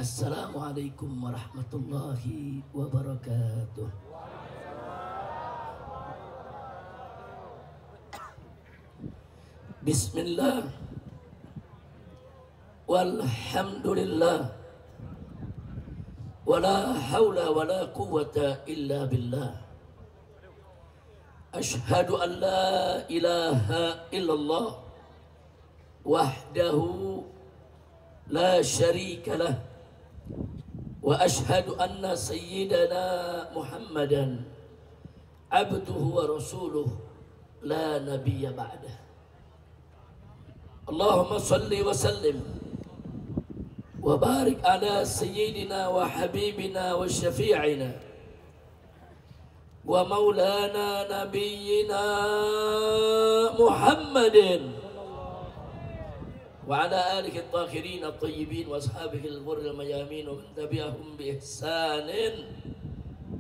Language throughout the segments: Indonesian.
Assalamualaikum warahmatullahi wabarakatuh. Bismillah walhamdulillah wala hawla wala quwwata illa billah. Ashhadu an la ilaha illallah wahdahu la syarika lah wa ashhadu anna sayyidana Muhammadan abduhu wa rasuluh la nabiyya ba'dah. Allahumma salli wa sallim wa barik ala sayyidina wa habibina wa syafi'ina wa maulana nabiyyina Muhammadin wa ala alihi at-tahirin at-tayyibin wa ashabihi al-ghurr al-mayamin wa man tabi'ahum bi ihsanin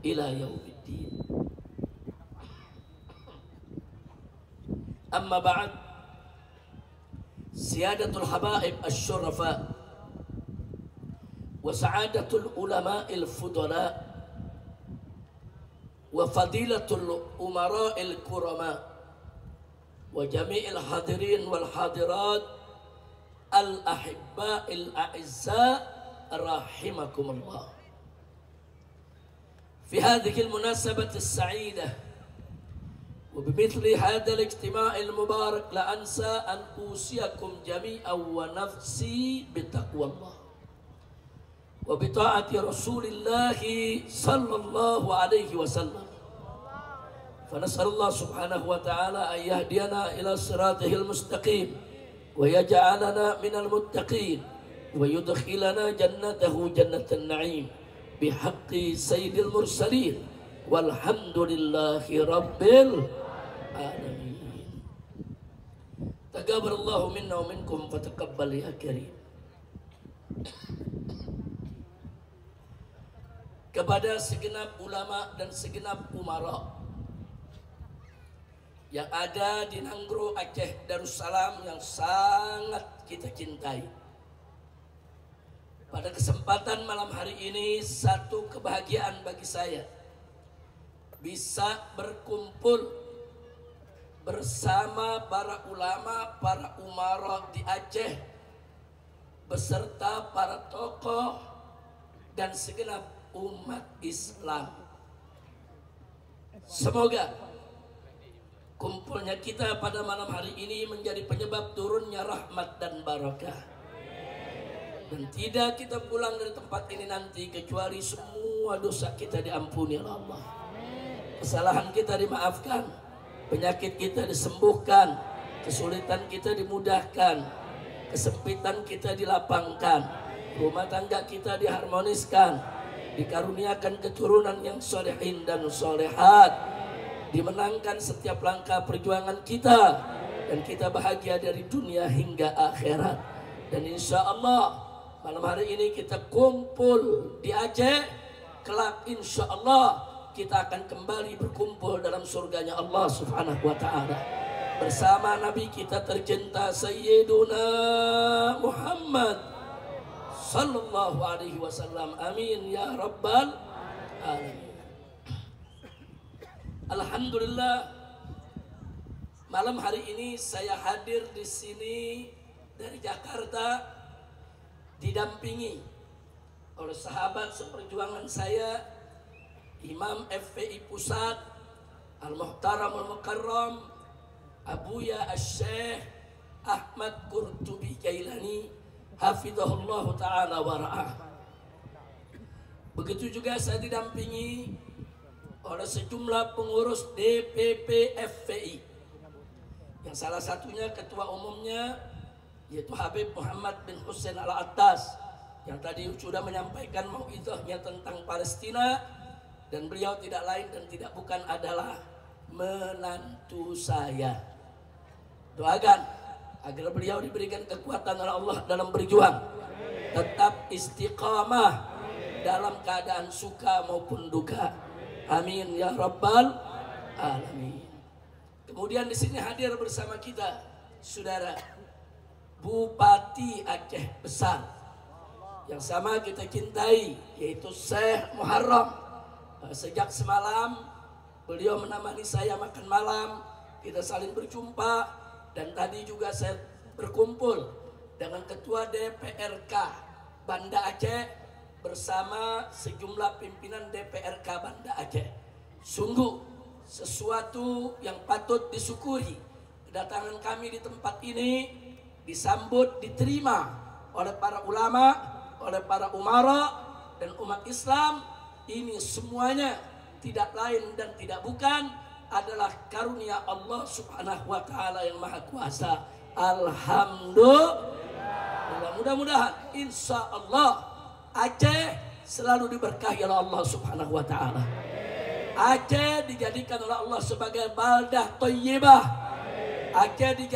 ila yaumiddin. Amma ba'd. Siyadatul habaib asy-syurafa wa sa'adatul ulama'il fudala wa fadilatul umara'il kurama wa jami'il hadirin wal hadirat al-ahibba'il a'izza rahimakumullah. Fi hadhihi al-munasabati as-sa'idah وبمثل هذا الاجتماع المبارك لا أنسى أن أوصيكم جميعا ونفسي بتقوى الله وبطاعة رسول الله صلى الله عليه وسلم. فنسأل الله سبحانه وتعالى أن يهدينا إلى صراطه المستقيم ويجعلنا من المتقين ويدخلنا جنته جنة النعيم بحق سيد المرسلين والحمد لله رب العالمين. تقبل الله منا ومنكم فتقبل يا كريم. Kepada segenap ulama dan segenap umara yang ada di Nanggro, Aceh Darussalam yang sangat kita cintai, pada kesempatan malam hari ini satu kebahagiaan bagi saya bisa berkumpul bersama para ulama, para umara di Aceh beserta para tokoh dan segenap umat Islam. Semoga kumpulnya kita pada malam hari ini menjadi penyebab turunnya rahmat dan barakah, dan tidak kita pulang dari tempat ini nanti kecuali semua dosa kita diampuni oleh Allah, kesalahan kita dimaafkan, penyakit kita disembuhkan, kesulitan kita dimudahkan, kesempitan kita dilapangkan, rumah tangga kita diharmoniskan, dikaruniakan keturunan yang solehin dan solehat, dimenangkan setiap langkah perjuangan kita, dan kita bahagia dari dunia hingga akhirat. Dan insya Allah malam hari ini kita kumpul di Aceh, kelak insya Allah kita akan kembali berkumpul dalam surganya Allah subhanahu wa ta'ala bersama Nabi kita tercinta Sayyiduna Muhammad sallallahu alaihi wasallam. Amin ya rabbal alamin. Alhamdulillah, malam hari ini saya hadir di sini dari Jakarta didampingi oleh sahabat seperjuangan saya, Imam FPI Pusat Al-Muhtaram Al-Mukarram Abuya Asy-Syaikh Ahmad Qurtubi Jailani hafizahullah ta'ala wa ra'ah. Begitu juga saya didampingi oleh sejumlah pengurus DPP FPI, yang salah satunya ketua umumnya yaitu Habib Muhammad bin Hussein Al-Attas, yang tadi sudah menyampaikan mau'izahnya tentang Palestina. Dan beliau tidak lain dan tidak bukan adalah menantu saya. Doakan agar beliau diberikan kekuatan oleh Allah dalam berjuang, tetap istiqamah dalam keadaan suka maupun duka. Amin ya rabbal alamin. Kemudian di sini hadir bersama kita saudara Bupati Aceh Besar yang sama kita cintai, yaitu Syekh Muharram. Sejak semalam beliau menemani saya makan malam, kita saling berjumpa, dan tadi juga saya berkumpul dengan Ketua DPRK Banda Aceh bersama sejumlah pimpinan DPRK Banda Aceh. Sungguh sesuatu yang patut disyukuri. Kedatangan kami di tempat ini disambut, diterima oleh para ulama, oleh para umara dan umat Islam. Ini semuanya tidak lain dan tidak bukan adalah karunia Allah Subhanahu wa taala yang Maha Kuasa. Alhamdulillah. Mudah-mudahan insya Allah Aceh selalu diberkahi oleh Allah Subhanahu wa taala. Aceh dijadikan oleh Allah sebagai baldah thayyibah. Aceh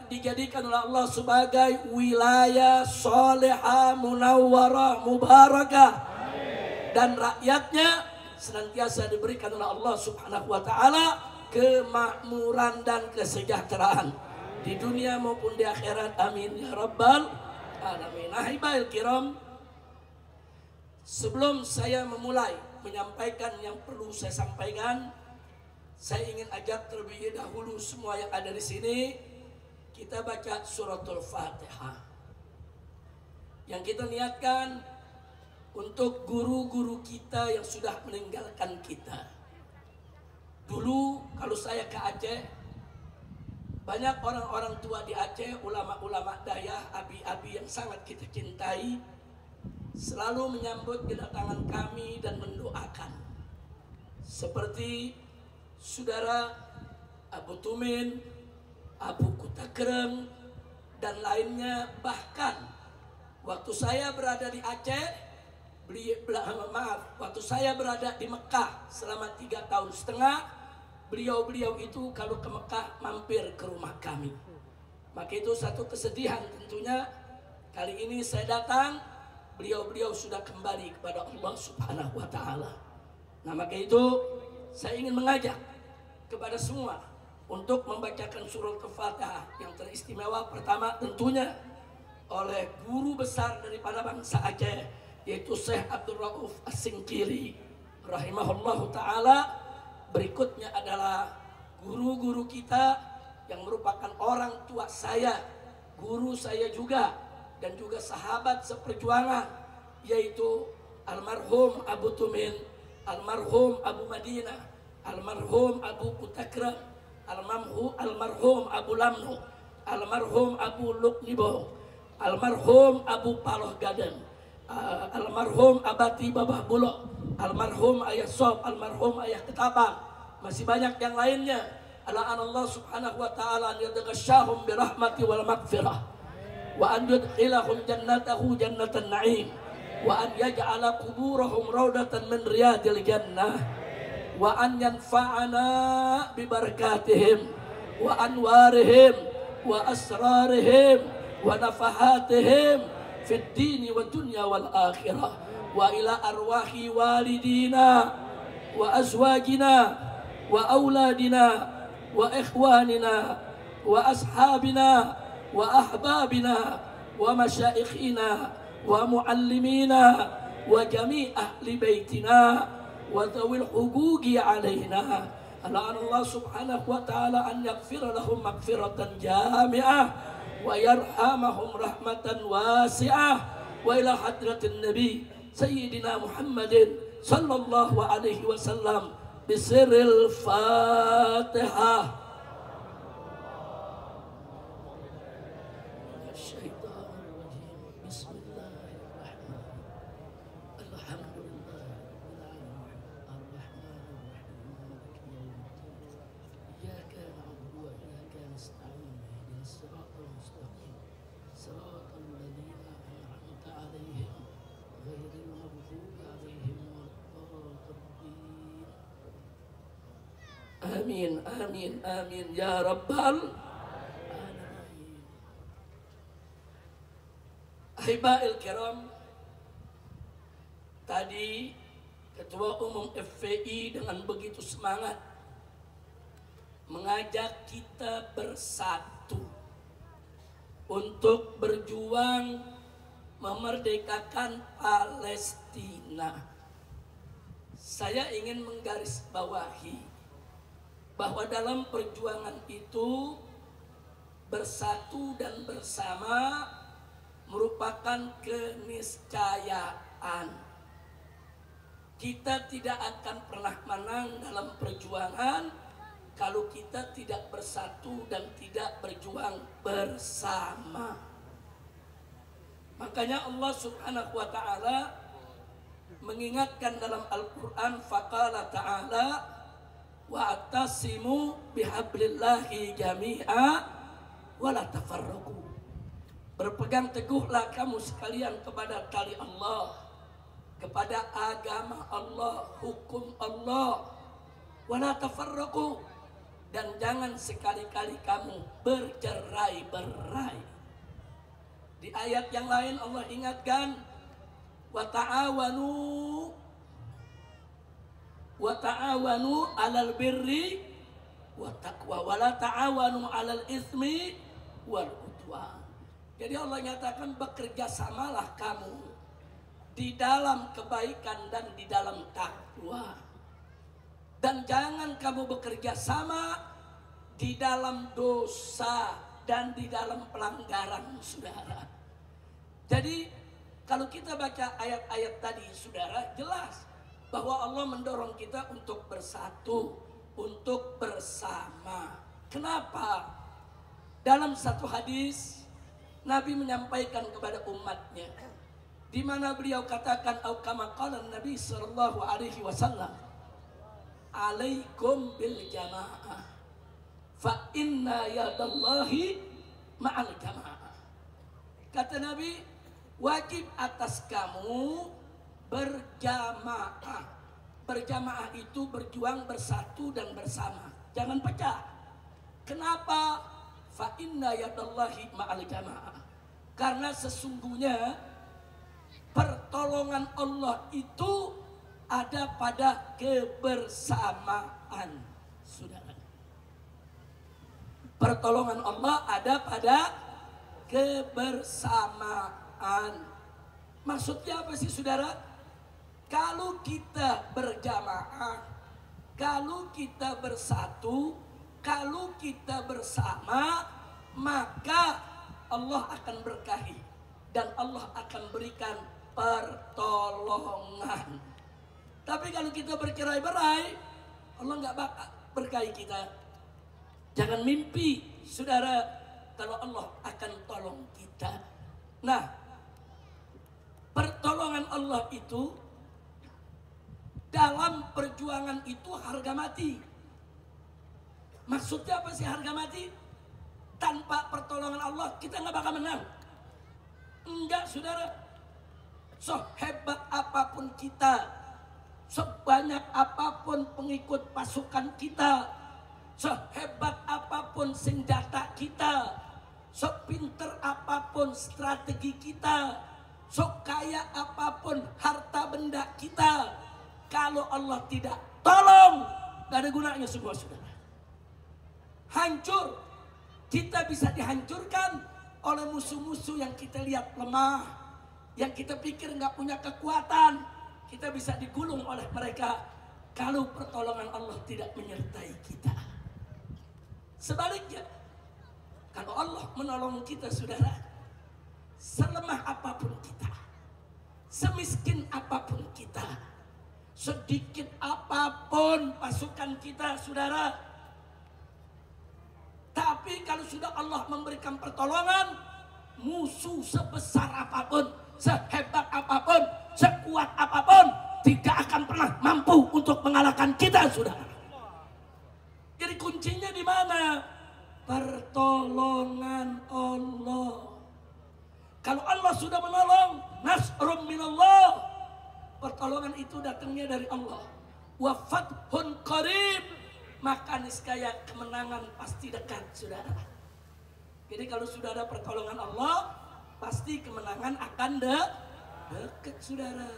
dijadikan oleh Allah sebagai wilayah salihah, munawwarah, mubarakah. Dan rakyatnya senantiasa diberikan oleh Allah Subhanahu wa taala kemakmuran dan kesejahteraan di dunia maupun di akhirat. Amin ya rabbal alamin. Ahibail kiram, sebelum saya memulai menyampaikan yang perlu saya sampaikan, saya ingin ajak terlebih dahulu semua yang ada di sini kita baca suratul Fatihah. Yang kita niatkan untuk guru-guru kita yang sudah meninggalkan kita. Dulu kalau saya ke Aceh, banyak orang-orang tua di Aceh, ulama-ulama dayah, abi-abi yang sangat kita cintai, selalu menyambut kedatangan kami dan mendoakan. Seperti saudara Abu Tumin, Abu Kutakrem, dan lainnya. Bahkan waktu saya berada di Aceh, waktu saya berada di Mekah selama 3 tahun setengah, beliau-beliau itu kalau ke Mekah mampir ke rumah kami. Maka itu satu kesedihan tentunya. Kali ini saya datang, beliau-beliau sudah kembali kepada Allah Subhanahu wa taala. Nah, maka itu saya ingin mengajak kepada semua untuk membacakan surah Al-Fatihah yang teristimewa pertama tentunya oleh guru besar daripada bangsa Aceh, yaitu Syekh Abdul Rauf As-Singkiri rahimahullahu ta'ala. Berikutnya adalah guru-guru kita yang merupakan orang tua saya, guru saya juga, dan juga sahabat seperjuangan, yaitu almarhum Abu Tumin, almarhum Abu Madinah, almarhum Abu Kutakrem, almarhum Abu Lamnu, almarhum Abu Luknibo, almarhum Abu Paloh Gaden, almarhum Abati Babah Bulog, almarhum Ayah Sob, almarhum Ayah Ketapang, masih banyak yang lainnya. Allah Subhanahu wa taala an yadghashahum birahmati wal maghfirah wa an yudkhilahum jannatahu jannatan na'im wa an yaj'ala quburahum raudatan min riyadil jannah wa an yanfa'ana bi barakatihim wa anwarihim wa asrarihim wa nafahatihim fid dini wa dunya wal akhirah wa ila arwahi walidina wa azwajina wa auladina wa ikhwanina wa ashabina wa ahbabina wa masyaikhina wa muallimina wa jami' ahli baitina wa dhawil huquqi alaina. Allah Subhanahu wa ta'ala an yaghfira lahum maghfiratan jami'ah wa yarhamahum rahmatan wasi'ah wa ila hadratin nabi sayyidina Muhammadin sallallahu alaihi wasallam bisirril Fatihah. Amin, amin, amin ya rabbal alamin. Ahibail kiram, tadi Ketua Umum FPI dengan begitu semangat mengajak kita bersatu untuk berjuang memerdekakan Palestina. Saya ingin menggarisbawahi bahwa dalam perjuangan itu bersatu dan bersama merupakan keniscayaan. Kita tidak akan pernah menang dalam perjuangan kalau kita tidak bersatu dan tidak berjuang bersama. Makanya Allah Subhanahu wa ta'ala mengingatkan dalam Al-Quran, faqala ta'ala wa'tasimu bihablillahi jami'a wa la tafarraqu. Berpegang teguhlah kamu sekalian kepada tali Allah, kepada agama Allah, hukum Allah, wa la tafarraqu, dan jangan sekali-kali kamu bercerai-berai. Di ayat yang lain Allah ingatkan, wa ta'awanu 'alal birri wa taqwa wa la ta'awanu 'alal itsmi wal udwan. Jadi Allah nyatakan bekerja samalah kamu di dalam kebaikan dan di dalam takwa. Dan jangan kamu bekerja sama di dalam dosa dan di dalam pelanggaran, saudara. Jadi kalau kita baca ayat-ayat tadi, saudara, jelas bahwa Allah mendorong kita untuk bersatu, untuk bersama. Kenapa? Dalam satu hadis Nabi menyampaikan kepada umatnya, di mana beliau katakan, au kama qala Nabi sallallahu alaihi wasallam, alaikum bil jamaah fa inna yadallahi ma'al jamaah. Kata Nabi, wajib atas kamu berjamaah. Berjamaah itu berjuang bersatu dan bersama, jangan pecah. Kenapa? Fa inna yadallahi ma'al jamaah. Karena sesungguhnya pertolongan Allah itu ada pada kebersamaan, saudara. Pertolongan Allah ada pada kebersamaan. Maksudnya apa sih, saudara? Kalau kita berjamaah, kalau kita bersatu, kalau kita bersama, maka Allah akan berkahi dan Allah akan berikan pertolongan. Tapi kalau kita bercerai-berai, Allah nggak bakal berkahi kita. Jangan mimpi, saudara, kalau Allah akan tolong kita. Nah, pertolongan Allah itu dalam perjuangan itu harga mati. Maksudnya apa sih harga mati? Tanpa pertolongan Allah kita nggak bakal menang. Enggak, saudara. Sehebat apapun kita, sebanyak apapun pengikut pasukan kita, sehebat apapun senjata kita, sepinter apapun strategi kita, sekaya apapun harta benda kita, kalau Allah tidak tolong, gak ada gunanya semua, saudara. Hancur. Kita bisa dihancurkan oleh musuh-musuh yang kita lihat lemah, yang kita pikir gak punya kekuatan. Kita bisa digulung oleh mereka kalau pertolongan Allah tidak menyertai kita. Sebaliknya, kalau Allah menolong kita, saudara, selemah apapun kita, semiskin apapun kita, sedikit apapun pasukan kita, saudara, tapi kalau sudah Allah memberikan pertolongan, musuh sebesar apapun, sehebat apapun, sekuat apapun, tidak akan pernah mampu untuk mengalahkan kita, saudara. Jadi kuncinya di mana? Pertolongan Allah. Kalau Allah sudah menolong, nasrum minallah, pertolongan itu datangnya dari Allah. Wa fathun qarib, maka niscaya kemenangan pasti dekat, saudara. Jadi kalau sudah ada pertolongan Allah, pasti kemenangan akan dekat, saudara.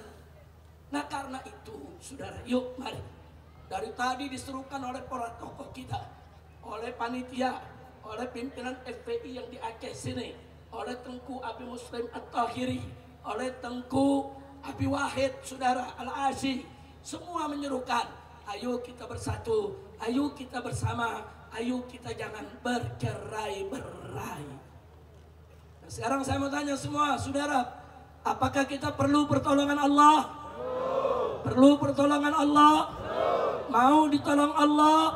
Nah karena itu, saudara, yuk mari. Dari tadi diserukan oleh para tokoh kita, oleh panitia, oleh pimpinan FPI yang di Aceh sini, oleh Tengku Abi Muslim At-Tahiri, oleh Tengku Abi Wahid, Saudara Al-Asy, semua menyerukan, ayo kita bersatu, ayo kita bersama, ayo kita jangan bercerai-berai. Nah, sekarang saya mau tanya semua saudara, apakah kita perlu pertolongan Allah? Perlu pertolongan Allah? Mau ditolong Allah?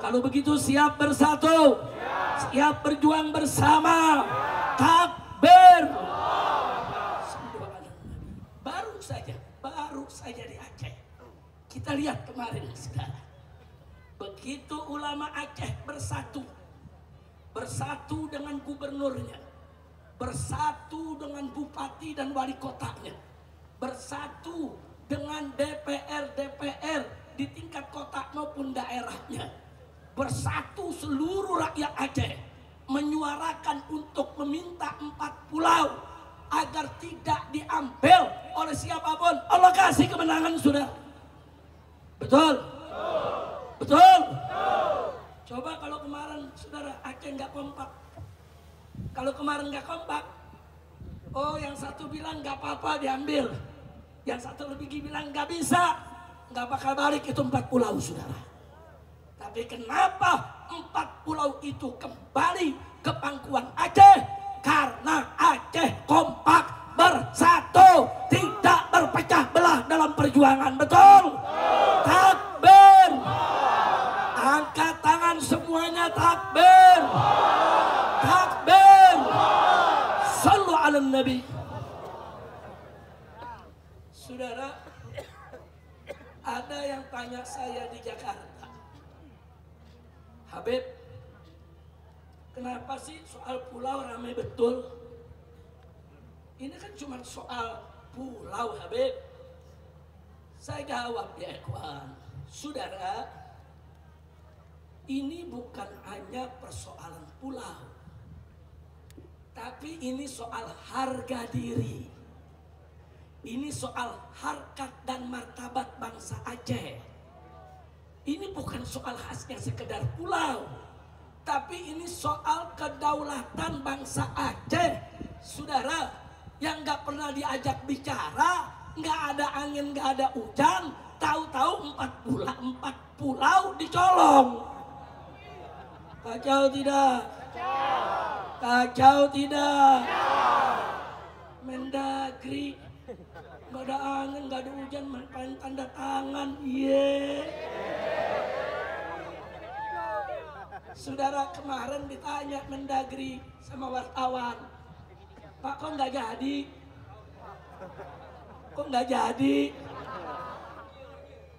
Kalau begitu siap bersatu, siap berjuang bersama. Takbir. Baru saja di Aceh kita lihat kemarin saudara, begitu ulama Aceh bersatu dengan gubernurnya, bersatu dengan bupati dan wali kotanya, bersatu dengan DPR di tingkat kota maupun daerahnya, bersatu seluruh rakyat Aceh menyuarakan untuk meminta 4 pulau agar tidak diambil oleh siapapun. Allah kasih kemenangan sudah. Betul? Betul? Coba kalau kemarin saudara Aceh nggak kompak. Kalau kemarin nggak kompak, oh yang satu bilang nggak apa-apa diambil, yang satu lebih bilang nggak bisa, nggak bakal balik itu 4 pulau saudara. Tapi kenapa 4 pulau itu kembali ke pangkuan Aceh? Karena Aceh kompak, bersatu, tidak berpecah belah dalam perjuangan. Betul? Takbir. Angkat tangan semuanya, takbir. Takbir. Sallu ala Nabi. Saudara, ada yang tanya saya di Jakarta, Habib, kenapa sih soal pulau ramai betul? Ini kan cuma soal pulau Habib. Saya jawab ya ikhwan, saudara, ini bukan hanya persoalan pulau, tapi ini soal harga diri. Ini soal harkat dan martabat bangsa Aceh. Ini bukan soal khasnya sekedar pulau, tapi ini soal kedaulatan bangsa Aceh. Saudara, yang gak pernah diajak bicara, gak ada angin, gak ada hujan, tahu-tahu 4 pulau dicolong. Kacau tidak? Kacau tidak? Mendagri, gak ada angin, gak ada hujan, main tanda tangan. Saudara, kemarin ditanya Mendagri sama wartawan, Pak kok nggak jadi? Kok nggak jadi?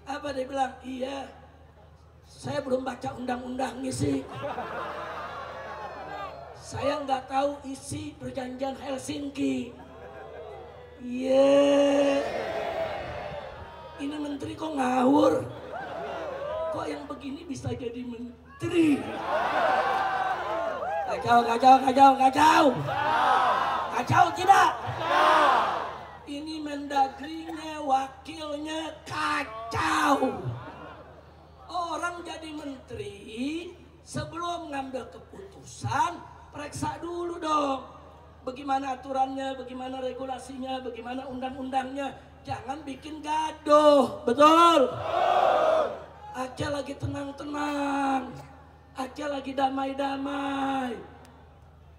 Apa dia bilang? Iya, saya belum baca undang-undangnya sih. Saya nggak tahu isi perjanjian Helsinki. Ini menteri kok ngawur? Kok yang begini bisa jadi menteri? Kacau tidak? Ini Mendagrinya, wakilnya kacau. Orang jadi menteri sebelum ngambil keputusan periksa dulu dong. Bagaimana aturannya, bagaimana regulasinya, bagaimana undang-undangnya. Jangan bikin gaduh. Betul? Aceh lagi tenang-tenang, Aceh lagi damai-damai,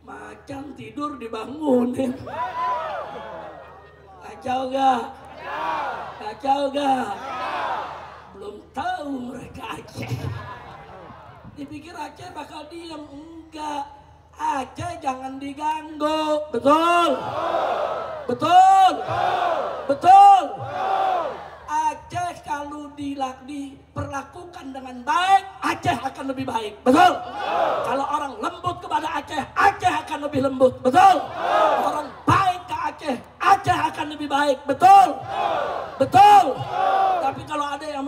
macan tidur dibangunin. Kacau gak? Kacau gak? Belum tahu mereka Aceh. Dipikir Aceh bakal diam. Enggak, Aceh jangan diganggu. Betul? Betul? Betul? Aceh kalau diperlakukan dengan baik, Aceh akan lebih baik. Betul? Kalau orang lembut kepada Aceh, Aceh akan lebih lembut. Betul? Orang baik ke Aceh, Aceh akan lebih baik. Betul? Betul? Tapi kalau ada yang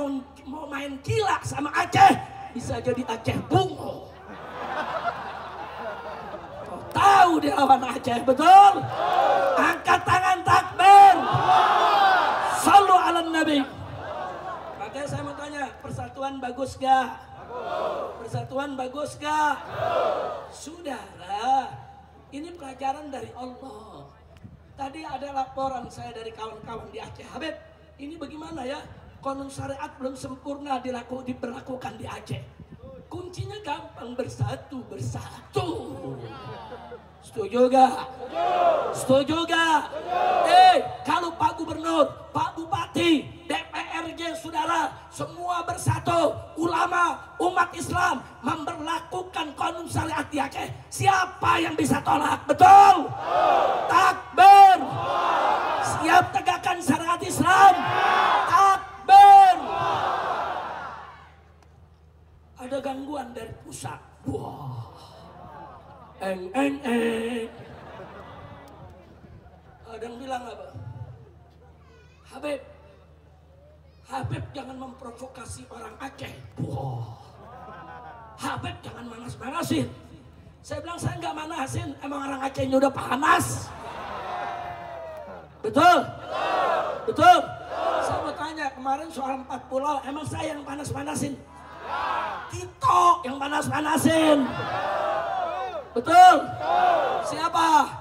mau main gila sama Aceh, bisa jadi Aceh bungo. Tahu dia lawan Aceh. Betul? Angkat tangan, takbir. Sallu ala Nabi. Makanya saya mau tanya, persatuan bagus gak? Persatuan bagus gak? Saudara, ini pelajaran dari Allah. Tadi ada laporan saya dari kawan-kawan di Aceh. Habib, ini bagaimana ya? Konon syariat belum sempurna diberlakukan di Aceh. Kuncinya gampang, bersatu. Setuju gak? Setuju gak? Kalau Pak Gubernur, Pak Bupati, DPRJ saudara, semua bersatu, ulama, umat Islam memberlakukan konon syariat di Aceh, siapa yang bisa tolak? Betul? Takbir! Siap tegakkan syariat Islam? Takbir! Ada gangguan dari pusat. Wah. Eng. Ada yang bilang apa? Habib jangan memprovokasi orang Aceh. Wah. Habib jangan manas-manasin. Saya bilang saya nggak manasin, emang orang Acehnya udah panas. Betul? Betul? Saya mau tanya kemarin soal 4 pulau, emang saya yang panas-panasin? Tito yang panas-panasin. Betul? Siapa?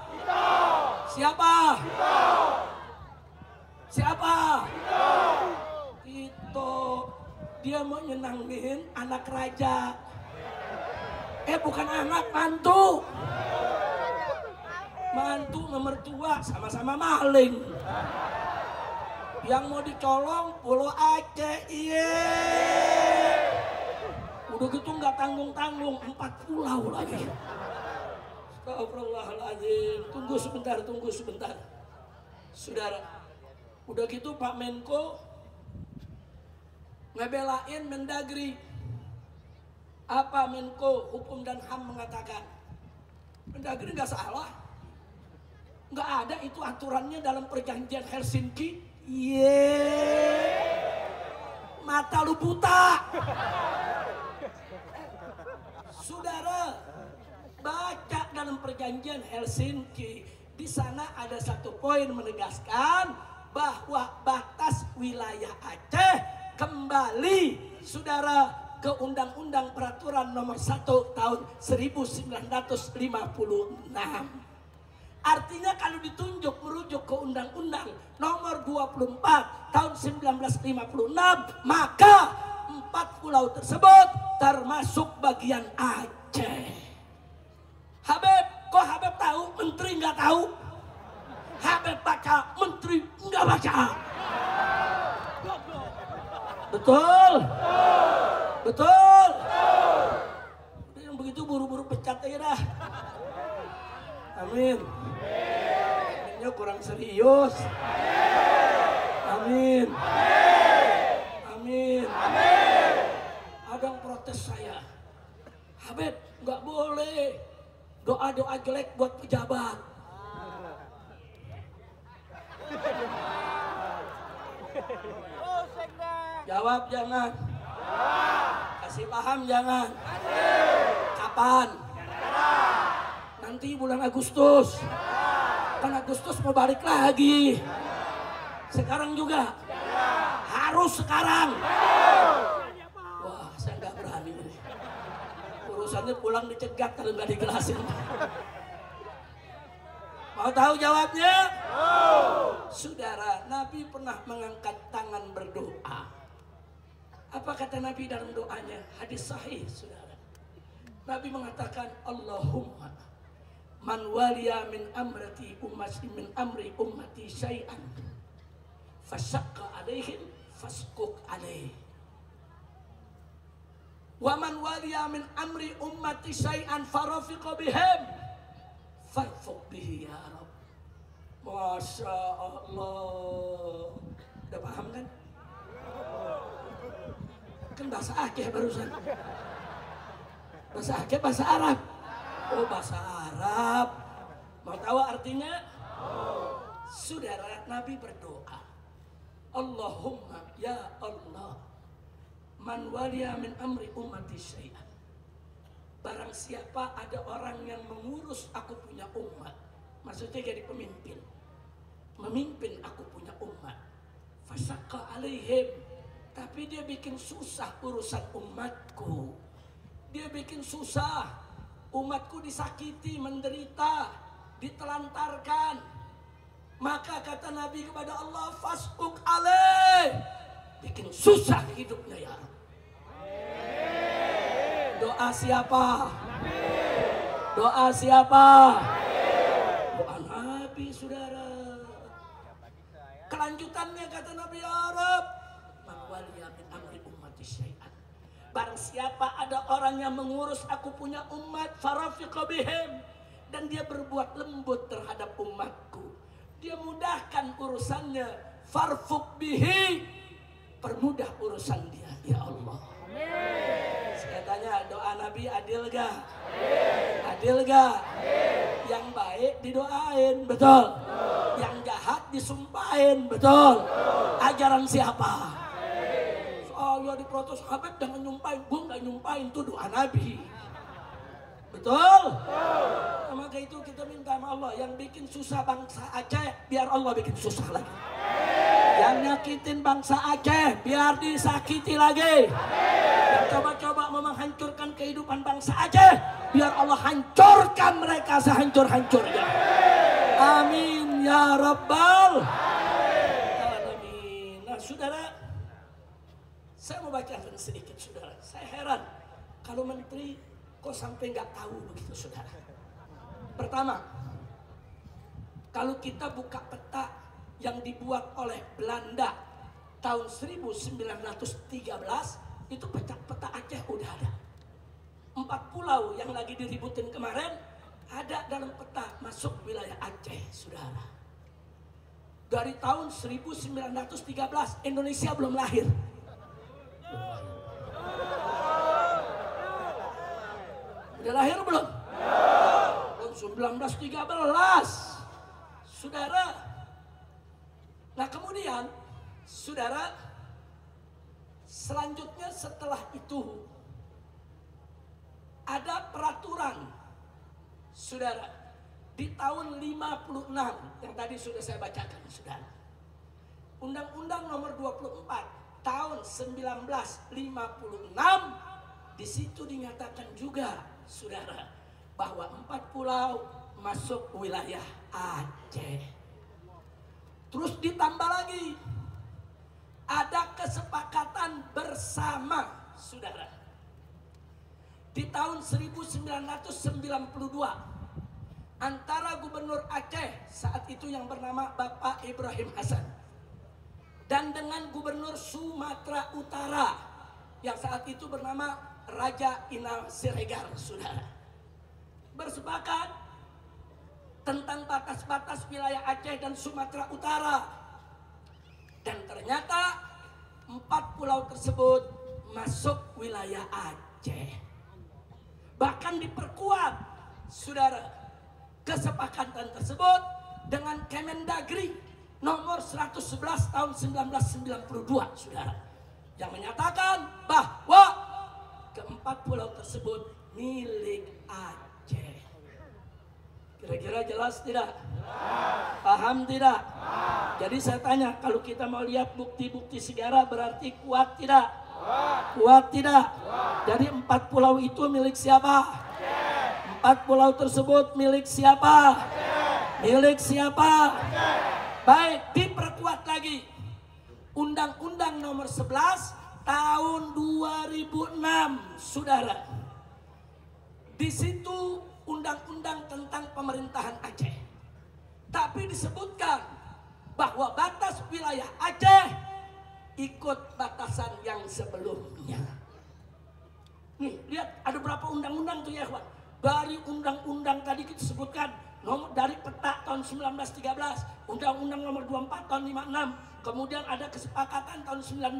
Siapa? Tito. Dia mau nyenangin anak raja. Bukan anak, mantu. Mantu mertua sama-sama maling. Yang mau dicolong Pulau Aceh. Udah gitu nggak tanggung-tanggung, 4 pulau lagi. Astagfirullahaladzim. Tunggu sebentar. Saudara, udah gitu Pak Menko ngebelain Mendagri. Apa Menko Hukum dan HAM mengatakan? Mendagri nggak salah. Nggak ada itu aturannya dalam perjanjian Helsinki. Mata lu buta. Saudara, baca dalam perjanjian Helsinki, di sana ada satu poin menegaskan bahwa batas wilayah Aceh kembali, saudara, ke Undang-Undang Peraturan Nomor 1 Tahun 1956. Artinya kalau ditunjuk merujuk ke Undang-Undang Nomor 24 Tahun 1956, maka 4 pulau tersebut termasuk bagian Aceh. Habib, kok Habib tahu, menteri nggak tahu? Habib baca, menteri nggak baca. Betul? Betul? Yang begitu buru-buru pecat aja dah. Amin. Aminnya kurang serius. Amin. Amin. Ada yang protes saya. Habib, nggak boleh doa-doa jelek buat pejabat. Jawab jangan. Kasih paham jangan. Kapan? Nanti bulan Agustus. Kan Agustus mau balik lagi. Sekarang juga. Harus sekarang. Wah, saya nggak berani ini. Urusannya pulang dicegat kalau nggak dijelasin. Mau tahu jawabnya? Saudara, Nabi pernah mengangkat tangan berdoa. Apa kata Nabi dalam doanya? Hadis sahih, saudara. Nabi mengatakan, Allahumma man waliya min amri ummati syai'an fasaqqa alaihim faskuk alaih. Wa man waliya min amri ummati syai'an farafiqa bihim farfuq bihi ya Rabb. Masya Allah. Udah paham kan? Kan bahasa Aceh barusan. Bahasa Aceh, bahasa Arab. Oh, bahasa Arab. Mau tahu artinya? Saudara, Nabi berdoa, Allahumma ya Allah, man waliya min amri ummati syai'an. Barang siapa ada orang yang mengurus aku punya umat, maksudnya jadi pemimpin, memimpin aku punya umat, fasaqqa alaihim, tapi dia bikin susah urusan umatku, dia bikin susah, umatku disakiti, menderita, ditelantarkan, Maka kata Nabi kepada Allah, fasbuk alaih, bikin susah hidupnya ya Rabb. Doa siapa? Doa siapa? Doa Nabi, saudara. Kelanjutannya kata Nabi, ya Rabb, man waliya min amri ummati syai'an. Barang siapa ada orang yang mengurus aku punya umat, farafiqa bihim, dan dia berbuat lembut terhadap umatku, dia mudahkan urusannya, farfuq bihi, permudah urusan dia ya Allah. Saya tanya, doa Nabi adil gak? Adil gak? Yang baik didoain, betul. Yang jahat disumpahin, betul. Ajaran siapa? Soalnya diprotes Habib jangan nyumpahin, gue gak nyumpahin, itu doa Nabi. Betul? Nah, maka itu kita minta sama Allah, yang bikin susah bangsa Aceh, biar Allah bikin susah lagi. Yang nyakitin bangsa Aceh, biar disakiti lagi. Yang coba-coba mau menghancurkan kehidupan bangsa Aceh, biar Allah hancurkan mereka sehancur-hancurnya. Amin ya Rabbal Alamin. Nah saudara, saya mau bacakan sedikit saudara. Saya heran kalau menteri kok sampai nggak tahu begitu saudara. Pertama, kalau kita buka peta yang dibuat oleh Belanda tahun 1913, itu peta Aceh udah ada. 4 pulau yang lagi diributin kemarin ada dalam peta masuk wilayah Aceh saudara. Dari tahun 1913 Indonesia belum lahir. Udah lahir belum? Belum. 1913 saudara. Nah kemudian saudara, selanjutnya setelah itu ada peraturan saudara di tahun 56 yang tadi sudah saya bacakan saudara. Undang-Undang nomor 24 tahun 1956, di situ dinyatakan juga saudara bahwa 4 pulau masuk wilayah Aceh. Terus ditambah lagi ada kesepakatan bersama saudara di tahun 1992 antara Gubernur Aceh saat itu yang bernama Bapak Ibrahim Hasan dan dengan Gubernur Sumatera Utara yang saat itu bernama Raja Inal Siregar saudara, bersepakat tentang batas-batas wilayah Aceh dan Sumatera Utara. Dan ternyata 4 pulau tersebut masuk wilayah Aceh. Bahkan diperkuat saudara kesepakatan tersebut dengan Kemendagri nomor 111 tahun 1992 saudara, yang menyatakan bahwa ke-4 pulau tersebut milik Aceh. Kira-kira jelas tidak? Paham tidak? Jadi saya tanya, kalau kita mau lihat bukti-bukti sejarah berarti kuat tidak? Kuat tidak? Jadi 4 pulau itu milik siapa? 4 pulau tersebut milik siapa? Milik siapa? Baik, diperkuat lagi. Undang-Undang nomor 11 tahun 2006 saudara. Di situ undang-undang tentang pemerintahan Aceh. Tapi disebutkan bahwa batas wilayah Aceh ikut batasan yang sebelumnya. Nih, lihat ada berapa undang-undang tuh ya, kawan. Dari undang-undang tadi kita sebutkan nomor dari peta tahun 1913, undang-undang nomor 24 tahun 56, kemudian ada kesepakatan tahun 92,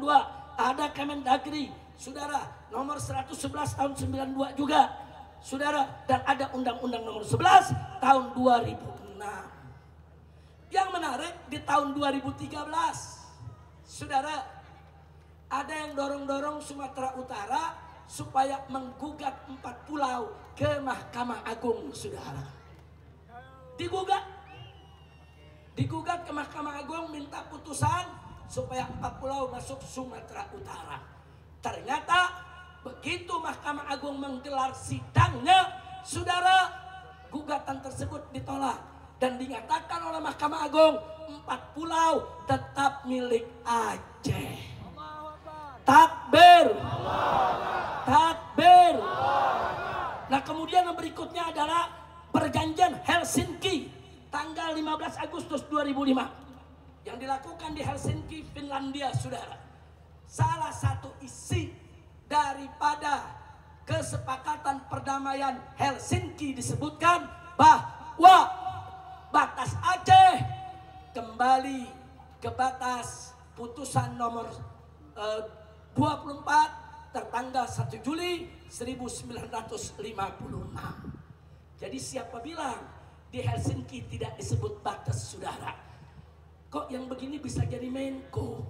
ada Kemendagri, saudara, nomor 111 tahun 92 juga, saudara, dan ada undang-undang nomor 11 tahun 2006. Yang menarik di tahun 2013, saudara, ada yang dorong-dorong Sumatera Utara supaya menggugat 4 pulau ke Mahkamah Agung, saudara. Digugat ke Mahkamah Agung minta putusan supaya 4 pulau masuk Sumatera Utara. Ternyata begitu Mahkamah Agung menggelar sidangnya, saudara, gugatan tersebut ditolak dan dinyatakan oleh Mahkamah Agung 4 pulau tetap milik Aceh. Takbir. Takbir. Nah, kemudian yang berikutnya adalah perjanjian Helsinki tanggal 15 Agustus 2005 yang dilakukan di Helsinki, Finlandia, saudara. Salah satu isi daripada kesepakatan perdamaian Helsinki disebutkan bahwa batas Aceh kembali ke batas putusan nomor 24 tertanggal 1 Juli 1956. Jadi siapa bilang di Helsinki tidak disebut batas, saudara? Kok yang begini bisa jadi Menko?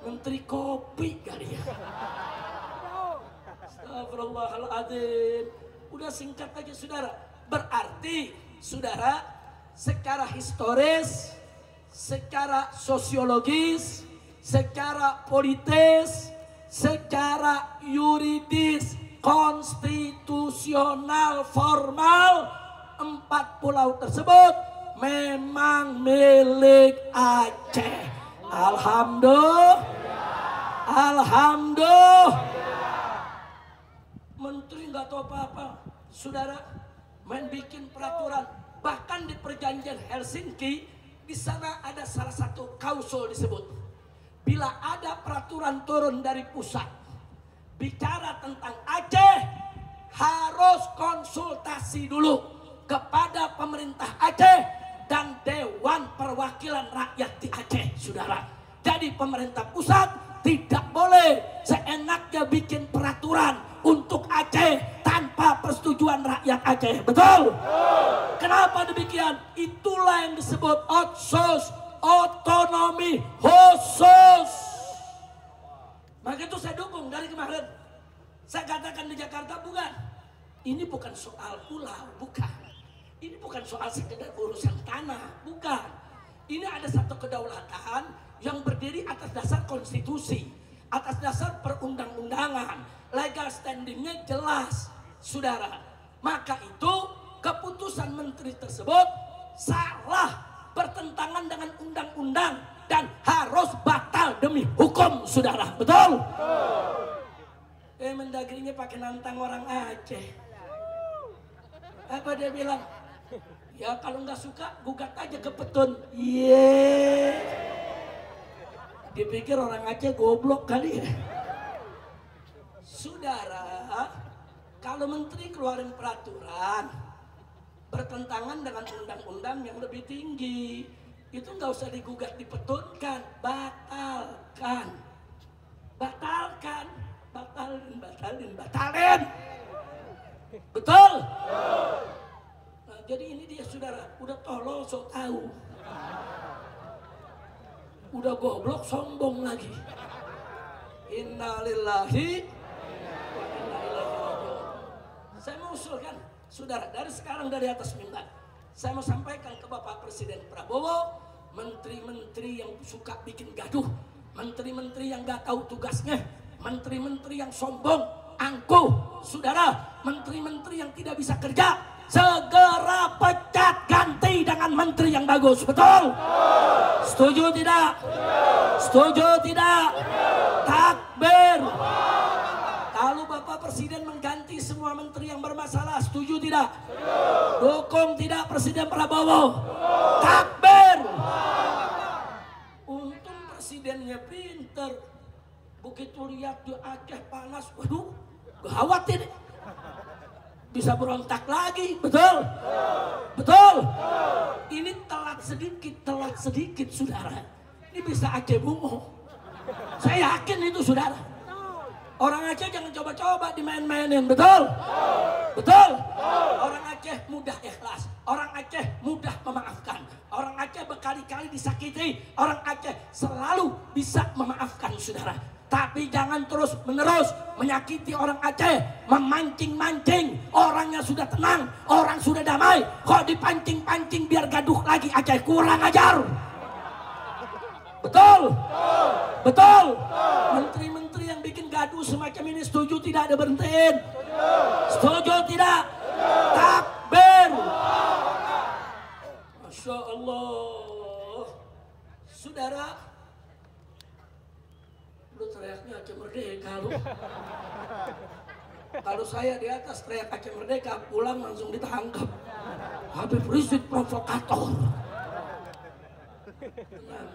Menteri kopi kali ya. Astagfirullahaladzim. Udah singkat aja, saudara. Berarti, saudara, secara historis, secara sosiologis, secara politis, secara yuridis, konstitusional, formal, 4 pulau tersebut memang milik Aceh. Alhamdulillah. Alhamdulillah. Menteri nggak tahu apa-apa, saudara, main bikin peraturan. Bahkan di perjanjian Helsinki, di sana ada salah satu klausul disebut, bila ada peraturan turun dari pusat bicara tentang Aceh, harus konsultasi dulu kepada pemerintah Aceh dan Dewan Perwakilan Rakyat di Aceh, saudara. Jadi pemerintah pusat tidak boleh seenaknya bikin peraturan untuk Aceh tanpa persetujuan rakyat Aceh. Betul? Kenapa demikian? Itulah yang disebut otsus, otonomi khusus. Maka itu saya dukung dari kemarin. Saya katakan di Jakarta, bukan. Ini bukan soal pulau, bukan. Ini bukan soal sekedar urusan tanah, bukan. Ini ada satu kedaulatan yang berdiri atas dasar konstitusi, atas dasar perundang-undangan, legal standingnya jelas, saudara. Maka itu keputusan menteri tersebut salah, bertentangan dengan undang-undang dan harus batal demi hukum, saudara. Betul? Mendagrinya pakai nantang orang Aceh. Apa dia bilang? Ya kalau nggak suka gugat aja ke Petun. Iya. Dipikir orang Aceh goblok kali ya. Saudara, kalau menteri keluarin peraturan bertentangan dengan undang-undang yang lebih tinggi, itu nggak usah digugat, dipetunkan, batalkan, batalkan, batalin. Betul? Nah, jadi ini dia, saudara, udah tolol sok tahu, udah goblok sombong lagi. Innalillahi wa inna ilaihi raji'un. Saya mau usulkan, saudara, dari sekarang dari atas mimbar, saya mau sampaikan ke Bapak Presiden Prabowo, menteri-menteri yang suka bikin gaduh, menteri-menteri yang gak tahu tugasnya, menteri-menteri yang sombong, angkuh, saudara, menteri-menteri yang tidak bisa kerja, segera pecat, ganti dengan menteri yang bagus. Betul? Setuju tidak? Setuju tidak? Takbir. Kalau Bapak Presiden mengganti semua menteri yang bermasalah, setuju tidak? Dukung tidak Presiden Prabowo? Takbir. Untung presidennya pinter. Begitu lihat di Aceh panas, waduh, khawatir, bisa berontak lagi. Betul? Betul? Ini telat sedikit, saudara. Ini bisa Aceh bungo. Saya yakin itu, saudara. Orang Aceh jangan coba-coba dimain-mainin. Betul? Betul? Orang Aceh mudah ikhlas. Orang Aceh mudah memaafkan. Orang Aceh berkali-kali disakiti. Orang Aceh selalu bisa memaafkan, saudara. Tapi jangan terus-menerus menyakiti orang Aceh, memancing-mancing. Orangnya sudah tenang, orang sudah damai, kok dipancing-pancing biar gaduh lagi Aceh. Kurang ajar. Betul? Betul? Menteri-menteri yang bikin gaduh semacam ini setuju tidak ada berhentiin? Setuju tidak? Takbir. Masya Allah. Saudara, lu teriaknya Aceh Merdeka lu. Kalau saya di atas teriak Aceh Merdeka, pulang langsung ditangkap. Habib Rizik provokator. Tenang.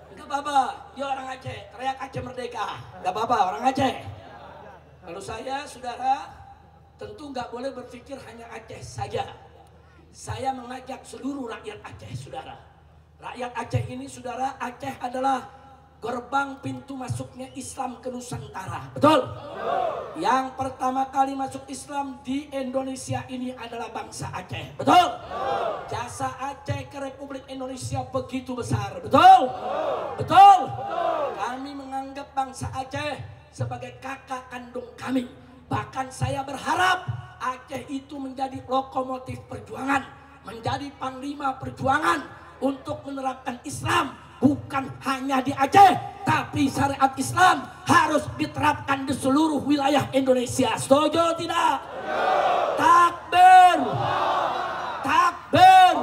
Enggak apa-apa, dia orang Aceh, teriak Aceh Merdeka. Enggak apa-apa, orang Aceh. Kalau saya, saudara, tentu nggak boleh berpikir hanya Aceh saja. Saya mengajak seluruh rakyat Aceh, saudara. Rakyat Aceh ini, saudara, Aceh adalah gerbang pintu masuknya Islam ke Nusantara. Betul? Yang pertama kali masuk Islam di Indonesia ini adalah bangsa Aceh. Betul? Jasa Aceh ke Republik Indonesia begitu besar. Betul? Betul? Kami menganggap bangsa Aceh sebagai kakak kandung kami. Bahkan saya berharap Aceh itu menjadi lokomotif perjuangan, menjadi panglima perjuangan untuk menerapkan Islam. Bukan hanya di Aceh, tapi syariat Islam harus diterapkan di seluruh wilayah Indonesia. Setuju tidak? Takbir! Takbir!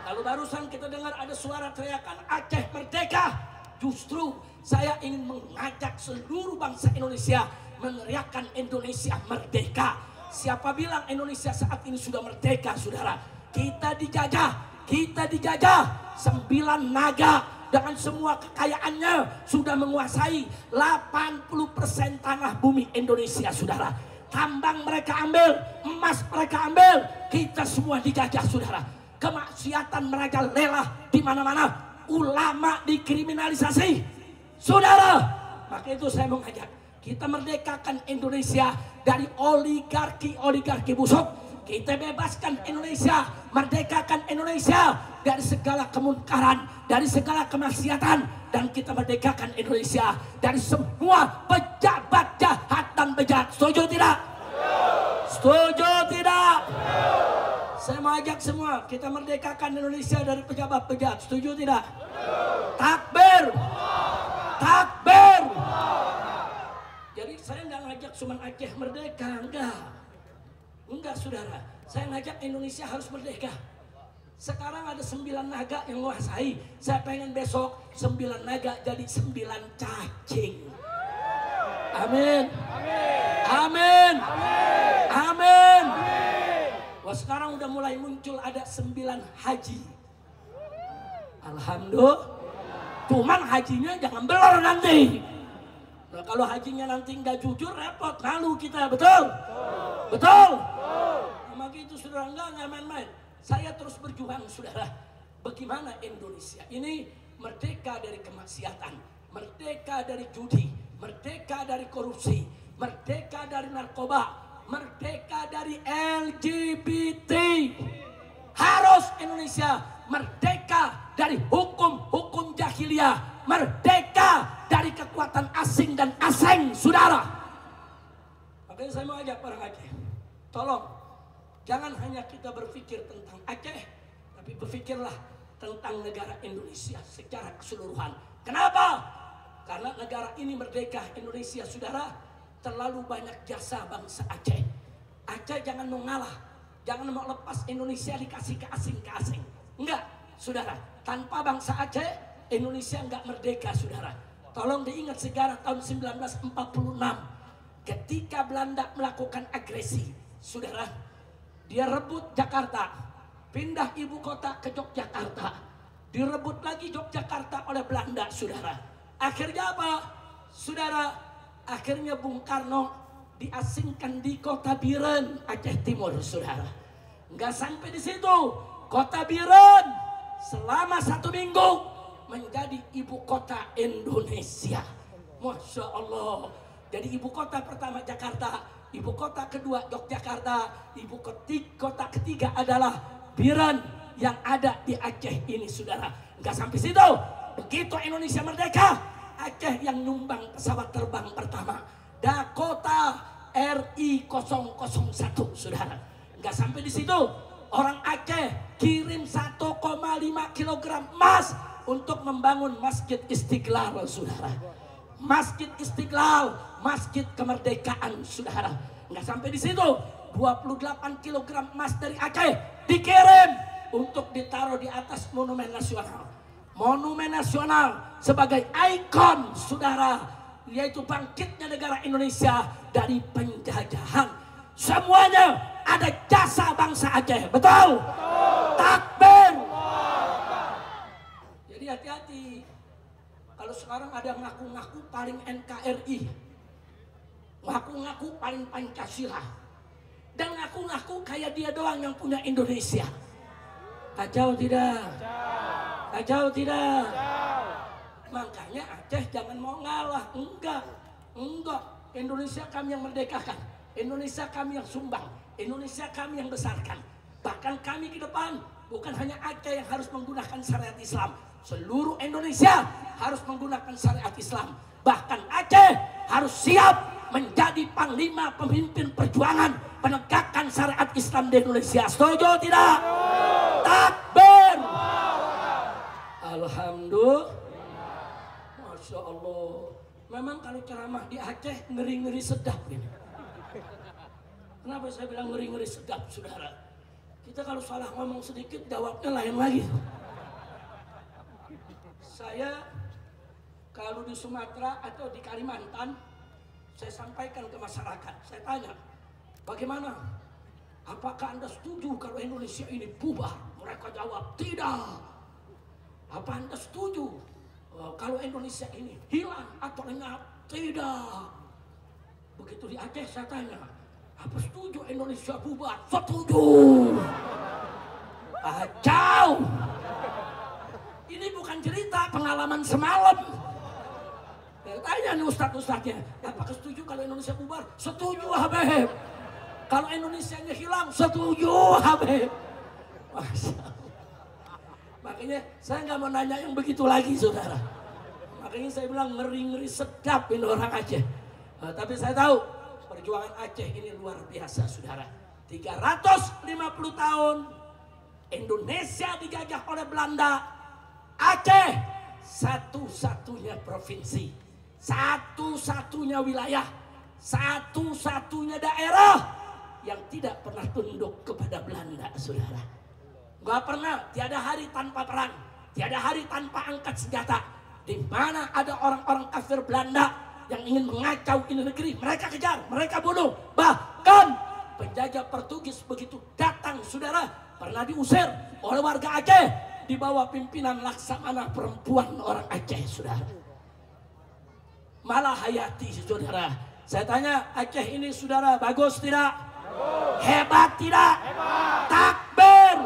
Kalau barusan kita dengar ada suara teriakan Aceh Merdeka, justru saya ingin mengajak seluruh bangsa Indonesia meneriakkan Indonesia Merdeka. Siapa bilang Indonesia saat ini sudah merdeka, saudara? Kita dijajah. 9 naga dengan semua kekayaannya sudah menguasai 80% tanah bumi Indonesia, saudara. Tambang mereka ambil, emas mereka ambil, kita semua dijajah, saudara. Kemaksiatan merajalela di mana-mana, ulama dikriminalisasi, saudara. Maka itu saya mengajak kita merdekakan Indonesia dari oligarki busuk. Kita bebaskan Indonesia, merdekakan Indonesia dari segala kemungkaran, dari segala kemaksiatan, dan kita merdekakan Indonesia dari semua pejabat jahat dan bejat. Setuju tidak? Setuju tidak? Saya mau ajak semua, kita merdekakan Indonesia dari pejabat bejat. Setuju tidak? Takbir! Takbir! Jadi saya nggak ngajak cuma Aceh merdeka, enggak, saudara. Saya ngajak Indonesia harus merdeka. Sekarang ada 9 naga yang menguasai. Saya pengen besok 9 naga jadi 9 cacing. Amin. Amin. Amin. Wah, sekarang udah mulai muncul ada 9 haji. Alhamdulillah. Cuman hajinya jangan belor nanti. Nah, kalau hajinya nanti nggak jujur, repot, malu kita. Betul? Betul? Maka itu saudara, nggak main-main. Saya terus berjuang, saudara. Bagaimana Indonesia ini merdeka dari kemaksiatan, merdeka dari judi, merdeka dari korupsi, merdeka dari narkoba, merdeka dari LGBT. Harus Indonesia merdeka dari hukum jahiliyah, merdeka dari kekuatan asing dan asing, saudara. Makanya saya mau ajak orang Aceh, tolong jangan hanya kita berpikir tentang Aceh, tapi berpikirlah tentang negara Indonesia secara keseluruhan. Kenapa? Karena negara ini merdeka, Indonesia, saudara, terlalu banyak jasa bangsa Aceh. Aceh jangan mau ngalah, jangan mau lepas Indonesia dikasih ke asing. Enggak, saudara, tanpa bangsa Aceh, Indonesia enggak merdeka, saudara. Tolong diingat sejarah tahun 1946. Ketika Belanda melakukan agresi, saudara, dia rebut Jakarta, pindah ibu kota ke Yogyakarta, direbut lagi Yogyakarta oleh Belanda, saudara. Akhirnya apa, saudara? Akhirnya Bung Karno diasingkan di Kota Biren, Aceh Timur, saudara. Nggak sampai di situ, Kota Biren selama 1 minggu menjadi ibu kota Indonesia. Masya Allah. Jadi ibu kota pertama Jakarta, ibu kota kedua Yogyakarta, ibu kota ketiga adalah Biren yang ada di Aceh ini, saudara. Nggak sampai situ. Begitu Indonesia merdeka, Aceh yang nyumbang pesawat terbang pertama, Dakota RI-001, saudara. Nggak sampai di situ. Orang Aceh kirim 1,5 kilogram emas untuk membangun Masjid Istiqlal, saudara. Masjid Istiqlal, Masjid Kemerdekaan, saudara. Nggak sampai di situ. 28 kg emas dari Aceh dikirim untuk ditaruh di atas monumen nasional. Monumen nasional sebagai ikon saudara, yaitu bangkitnya negara Indonesia dari penjajahan. Semuanya ada jasa bangsa Aceh, betul? Takbir. Jadi hati-hati. Kalau sekarang ada ngaku-ngaku paling NKRI, ngaku-ngaku paling Pancasila, dan ngaku-ngaku kayak dia doang yang punya Indonesia. Kacau tidak? Kacau tidak? Makanya Aceh jangan mau ngalah. Enggak. Indonesia kami yang merdekakan, Indonesia kami yang sumbang, Indonesia kami yang besarkan. Bahkan kami ke depan bukan hanya Aceh yang harus menggunakan syariat Islam, seluruh Indonesia harus menggunakan syariat Islam. Bahkan Aceh harus siap menjadi panglima pemimpin perjuangan penegakan syariat Islam di Indonesia. Setuju tidak? Takbir. Alhamdulillah. Masya Allah. Memang kalau ceramah di Aceh ngeri-ngeri sedap ini. Kenapa saya bilang ngeri-ngeri sedap, saudara? Kita kalau salah ngomong sedikit jawabnya lain lagi. Saya kalau di Sumatera atau di Kalimantan, saya sampaikan ke masyarakat. Saya tanya, bagaimana? Apakah Anda setuju kalau Indonesia ini bubar? Mereka jawab, tidak. Apa Anda setuju kalau Indonesia ini hilang atau lenyap? Tidak. Begitu di Aceh saya tanya, apa setuju Indonesia bubar? Setuju. Kacau. Ini bukan cerita pengalaman semalam. Saya tanya nih ustadz-ustadznya, apakah setuju kalau Indonesia bubar? Setuju Habib. Kalau Indonesia hilang, setuju Habib. Masya Allah. Makanya saya nggak mau nanya yang begitu lagi, saudara. Makanya saya bilang ngeri-ngeri sedap ini orang Aceh. Tapi saya tahu perjuangan Aceh ini luar biasa, saudara. 350 tahun Indonesia dijajah oleh Belanda. Aceh satu-satunya provinsi, satu-satunya wilayah, satu-satunya daerah yang tidak pernah tunduk kepada Belanda, saudara. Gak pernah, tiada hari tanpa perang, tiada hari tanpa angkat senjata. Di mana ada orang-orang kafir Belanda yang ingin mengacau ini negeri, mereka kejar, mereka bunuh. Bahkan penjajah Portugis begitu datang, saudara, pernah diusir oleh warga Aceh di bawah pimpinan Laksamana, perempuan orang Aceh, saudara. Malah Hayati, saudara. Saya tanya, Aceh ini, saudara, bagus tidak? Hebat tidak? Takbir.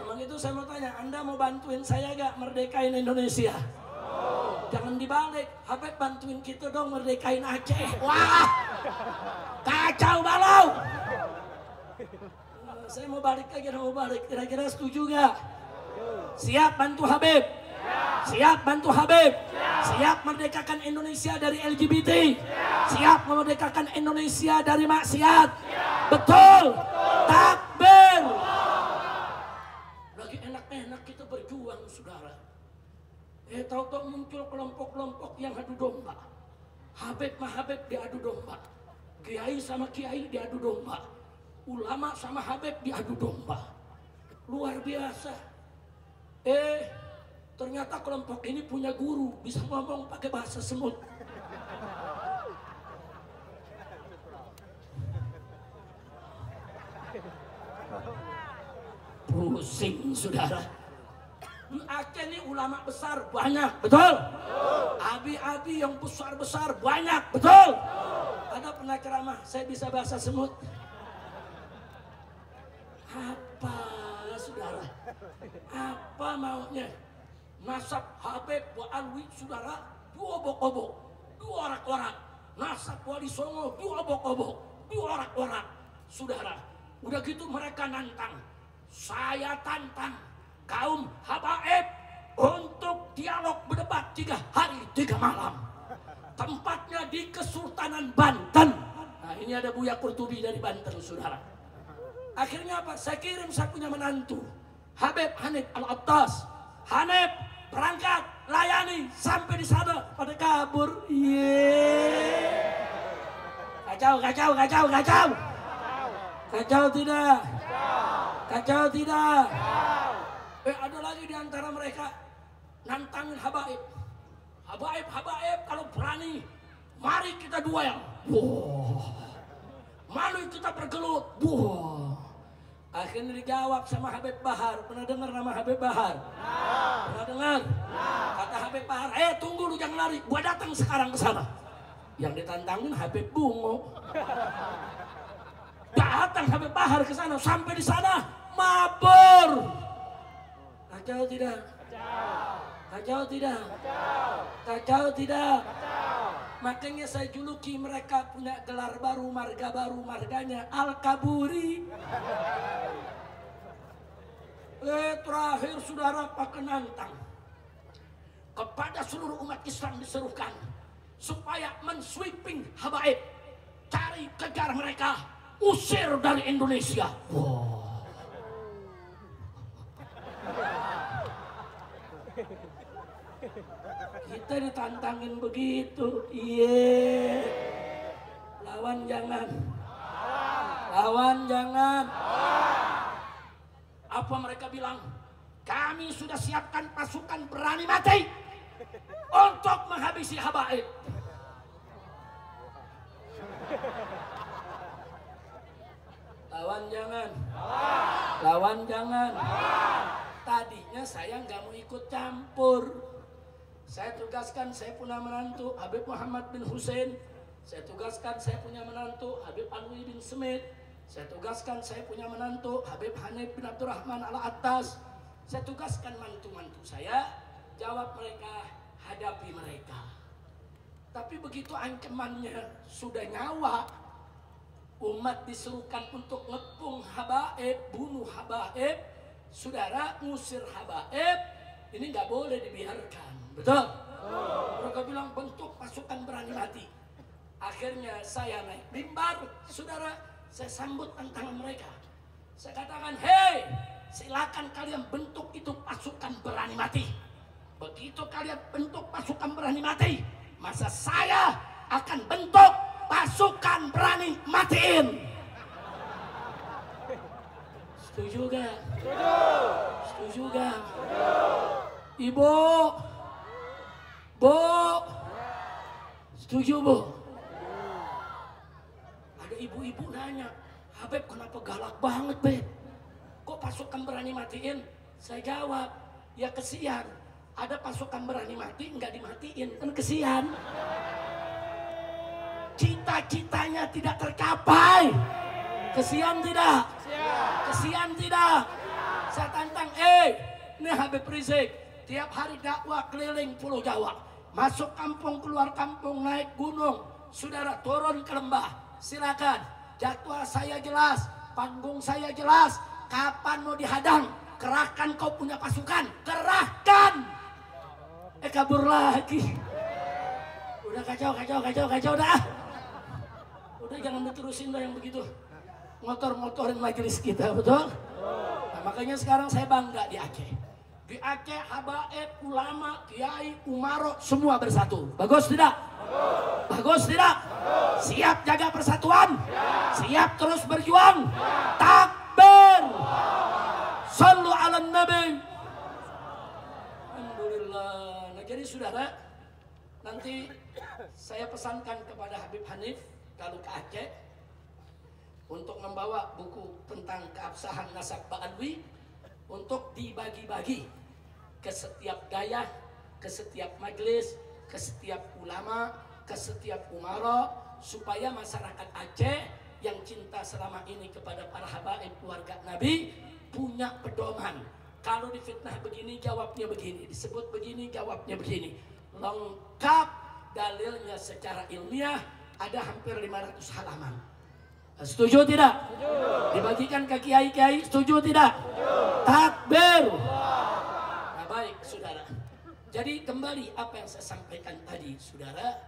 Memang itu saya mau tanya, Anda mau bantuin saya gak merdekain Indonesia? Jangan dibalik, Habib bantuin kita dong merdekain Aceh. Wah, kacau balau. Saya mau balik lagi, mau balik. Kira-kira setuju gak? Siap bantu Habib? Siap bantu Habib? Siap merdekakan Indonesia dari LGBT? Siap memerdekakan Indonesia dari maksiat? Betul. Takbir. Lagi enak-enak kita berjuang, saudara. Tahu-tahu muncul kelompok-kelompok yang adu domba. Habib mah Habib diadu domba, kiai sama kiai diadu domba, ulama sama Habib diadu domba. Luar biasa. Ternyata kelompok ini punya guru, bisa ngomong pakai bahasa semut. Pusing, saudara. Di Aceh ini ulama besar banyak, betul? Abi-abi yang besar-besar banyak, betul? Ada pernah ceramah, saya bisa bahasa semut. Apa, saudara? Apa maunya? Nasab Habib wa Alwi, saudara, dua obok-obok, dua orak-orak. Nasab Wali Songo, dua obok-obok, dua orak-orak, saudara. Udah gitu mereka nantang. Saya tantang kaum habaib untuk dialog berdebat 3 hari 3 malam. Tempatnya di Kesultanan Banten. Nah, ini ada Buya Qurtubi dari Banten, saudara. Akhirnya apa? Saya kirim saya punya menantu, Habib Hanif Al-Attas. Hanif berangkat, layani, sampai di sana pada kabur. Kacau, kacau, kacau, kacau. Kacau tidak? Kacau tidak? Ada lagi di antara mereka nantangin Habaib. Habaib kalau berani, mari kita duel. Mari kita bergelut. Akhirnya dijawab sama Habib Bahar. Pernah dengar nama Habib Bahar? Pernah dengar? Kata Habib Bahar, tunggu lu jangan lari, gua datang sekarang ke sana. Yang ditantangin Habib Bungo. Datang Habib Bahar ke sana, sampai di sana mabur. Kacau tidak? Kacau tidak? Kacau tidak? Makanya saya juluki mereka punya gelar baru, marganya Al-Kaburi. Terakhir saudara pakai nantang kepada seluruh umat Islam diserukan supaya mensweeping Habaib, cari kejar mereka, usir dari Indonesia. Kita ditantangin begitu. Lawan jangan. Lawan jangan. Apa mereka bilang? Kami sudah siapkan pasukan berani mati untuk menghabisi Habaib. Lawan jangan. Lawan jangan. Tadinya saya nggak mau ikut campur. Saya tugaskan saya punya menantu Habib Muhammad bin Hussein. Saya tugaskan saya punya menantu Habib Alwi bin Smith. Saya tugaskan saya punya menantu Habib Hanif bin Abdurrahman Al-Attas. Saya tugaskan mantu-mantu saya, jawab mereka, hadapi mereka. Tapi begitu ancamannya sudah nyawa, umat disuruhkan untuk ngepung Habaib, bunuh Habaib, saudara ngusir Habaib, ini nggak boleh dibiarkan. Betul? Mereka bilang bentuk pasukan berani mati. Akhirnya saya naik mimbar, saudara, saya sambut tantangan mereka. Saya katakan, hei, silakan kalian bentuk itu pasukan berani mati. Begitu kalian bentuk pasukan berani mati, masa saya akan bentuk pasukan berani matiin. Setuju gak? Setuju gak? Ibu, Bu, setuju Bu? Ada ibu-ibu nanya, Habib kenapa galak banget Beb? Kok pasukan berani matiin? Saya jawab, ya kesian. Ada pasukan berani mati nggak dimatiin, kan kesian. Cita-citanya tidak tercapai. Kesian tidak? Kesian tidak? Saya tantang, ini Habib Rizik tiap hari dakwah keliling Pulau Jawa. Masuk kampung, keluar kampung, naik gunung, saudara turun ke lembah. Silakan, jadwal saya jelas, panggung saya jelas. Kapan mau dihadang? Kerahkan kau punya pasukan, kerahkan. Kabur lagi. Udah kacau dah. Udah jangan diterusin dah yang begitu. Ngotor-ngotorin majelis kita, betul? Nah, makanya sekarang saya bangga di Aceh. Di Aceh, Habaib, ulama, kiai, umaro, semua bersatu. Bagus tidak? Bagus tidak? Siap jaga persatuan? Siap terus berjuang? Takbir! Sallu ala nabi. Alhamdulillah. Nah, jadi saudara, nanti saya pesankan kepada Habib Hanif kalau ke Aceh untuk membawa buku tentang keabsahan nasab Ba'alwi untuk dibagi-bagi ke setiap dayah, ke setiap majelis, ke setiap ulama, ke setiap umara, supaya masyarakat Aceh yang cinta selama ini kepada para habaib keluarga Nabi punya pedoman. Kalau difitnah begini jawabnya begini, disebut begini jawabnya begini. Lengkap dalilnya secara ilmiah, ada hampir 500 halaman. Setuju tidak? Setuju. Dibagikan ke kiai-kiai, setuju tidak? Setuju. Takbir. Nah, baik saudara. Jadi kembali apa yang saya sampaikan tadi, saudara.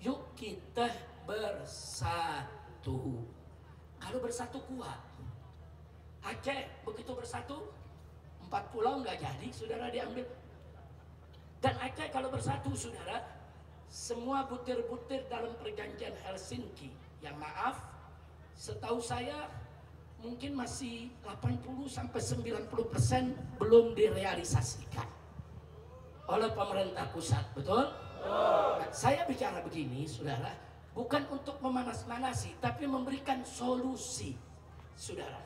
Yuk kita bersatu. Kalau bersatu kuat. Aceh begitu bersatu, 4 pulau nggak jadi, saudara diambil. Dan Aceh kalau bersatu, saudara, semua butir-butir dalam perjanjian Helsinki, yang maaf, setahu saya mungkin masih 80-90% belum direalisasikan oleh pemerintah pusat, betul? Nah, saya bicara begini, saudara, bukan untuk memanas-manasi, tapi memberikan solusi, saudara.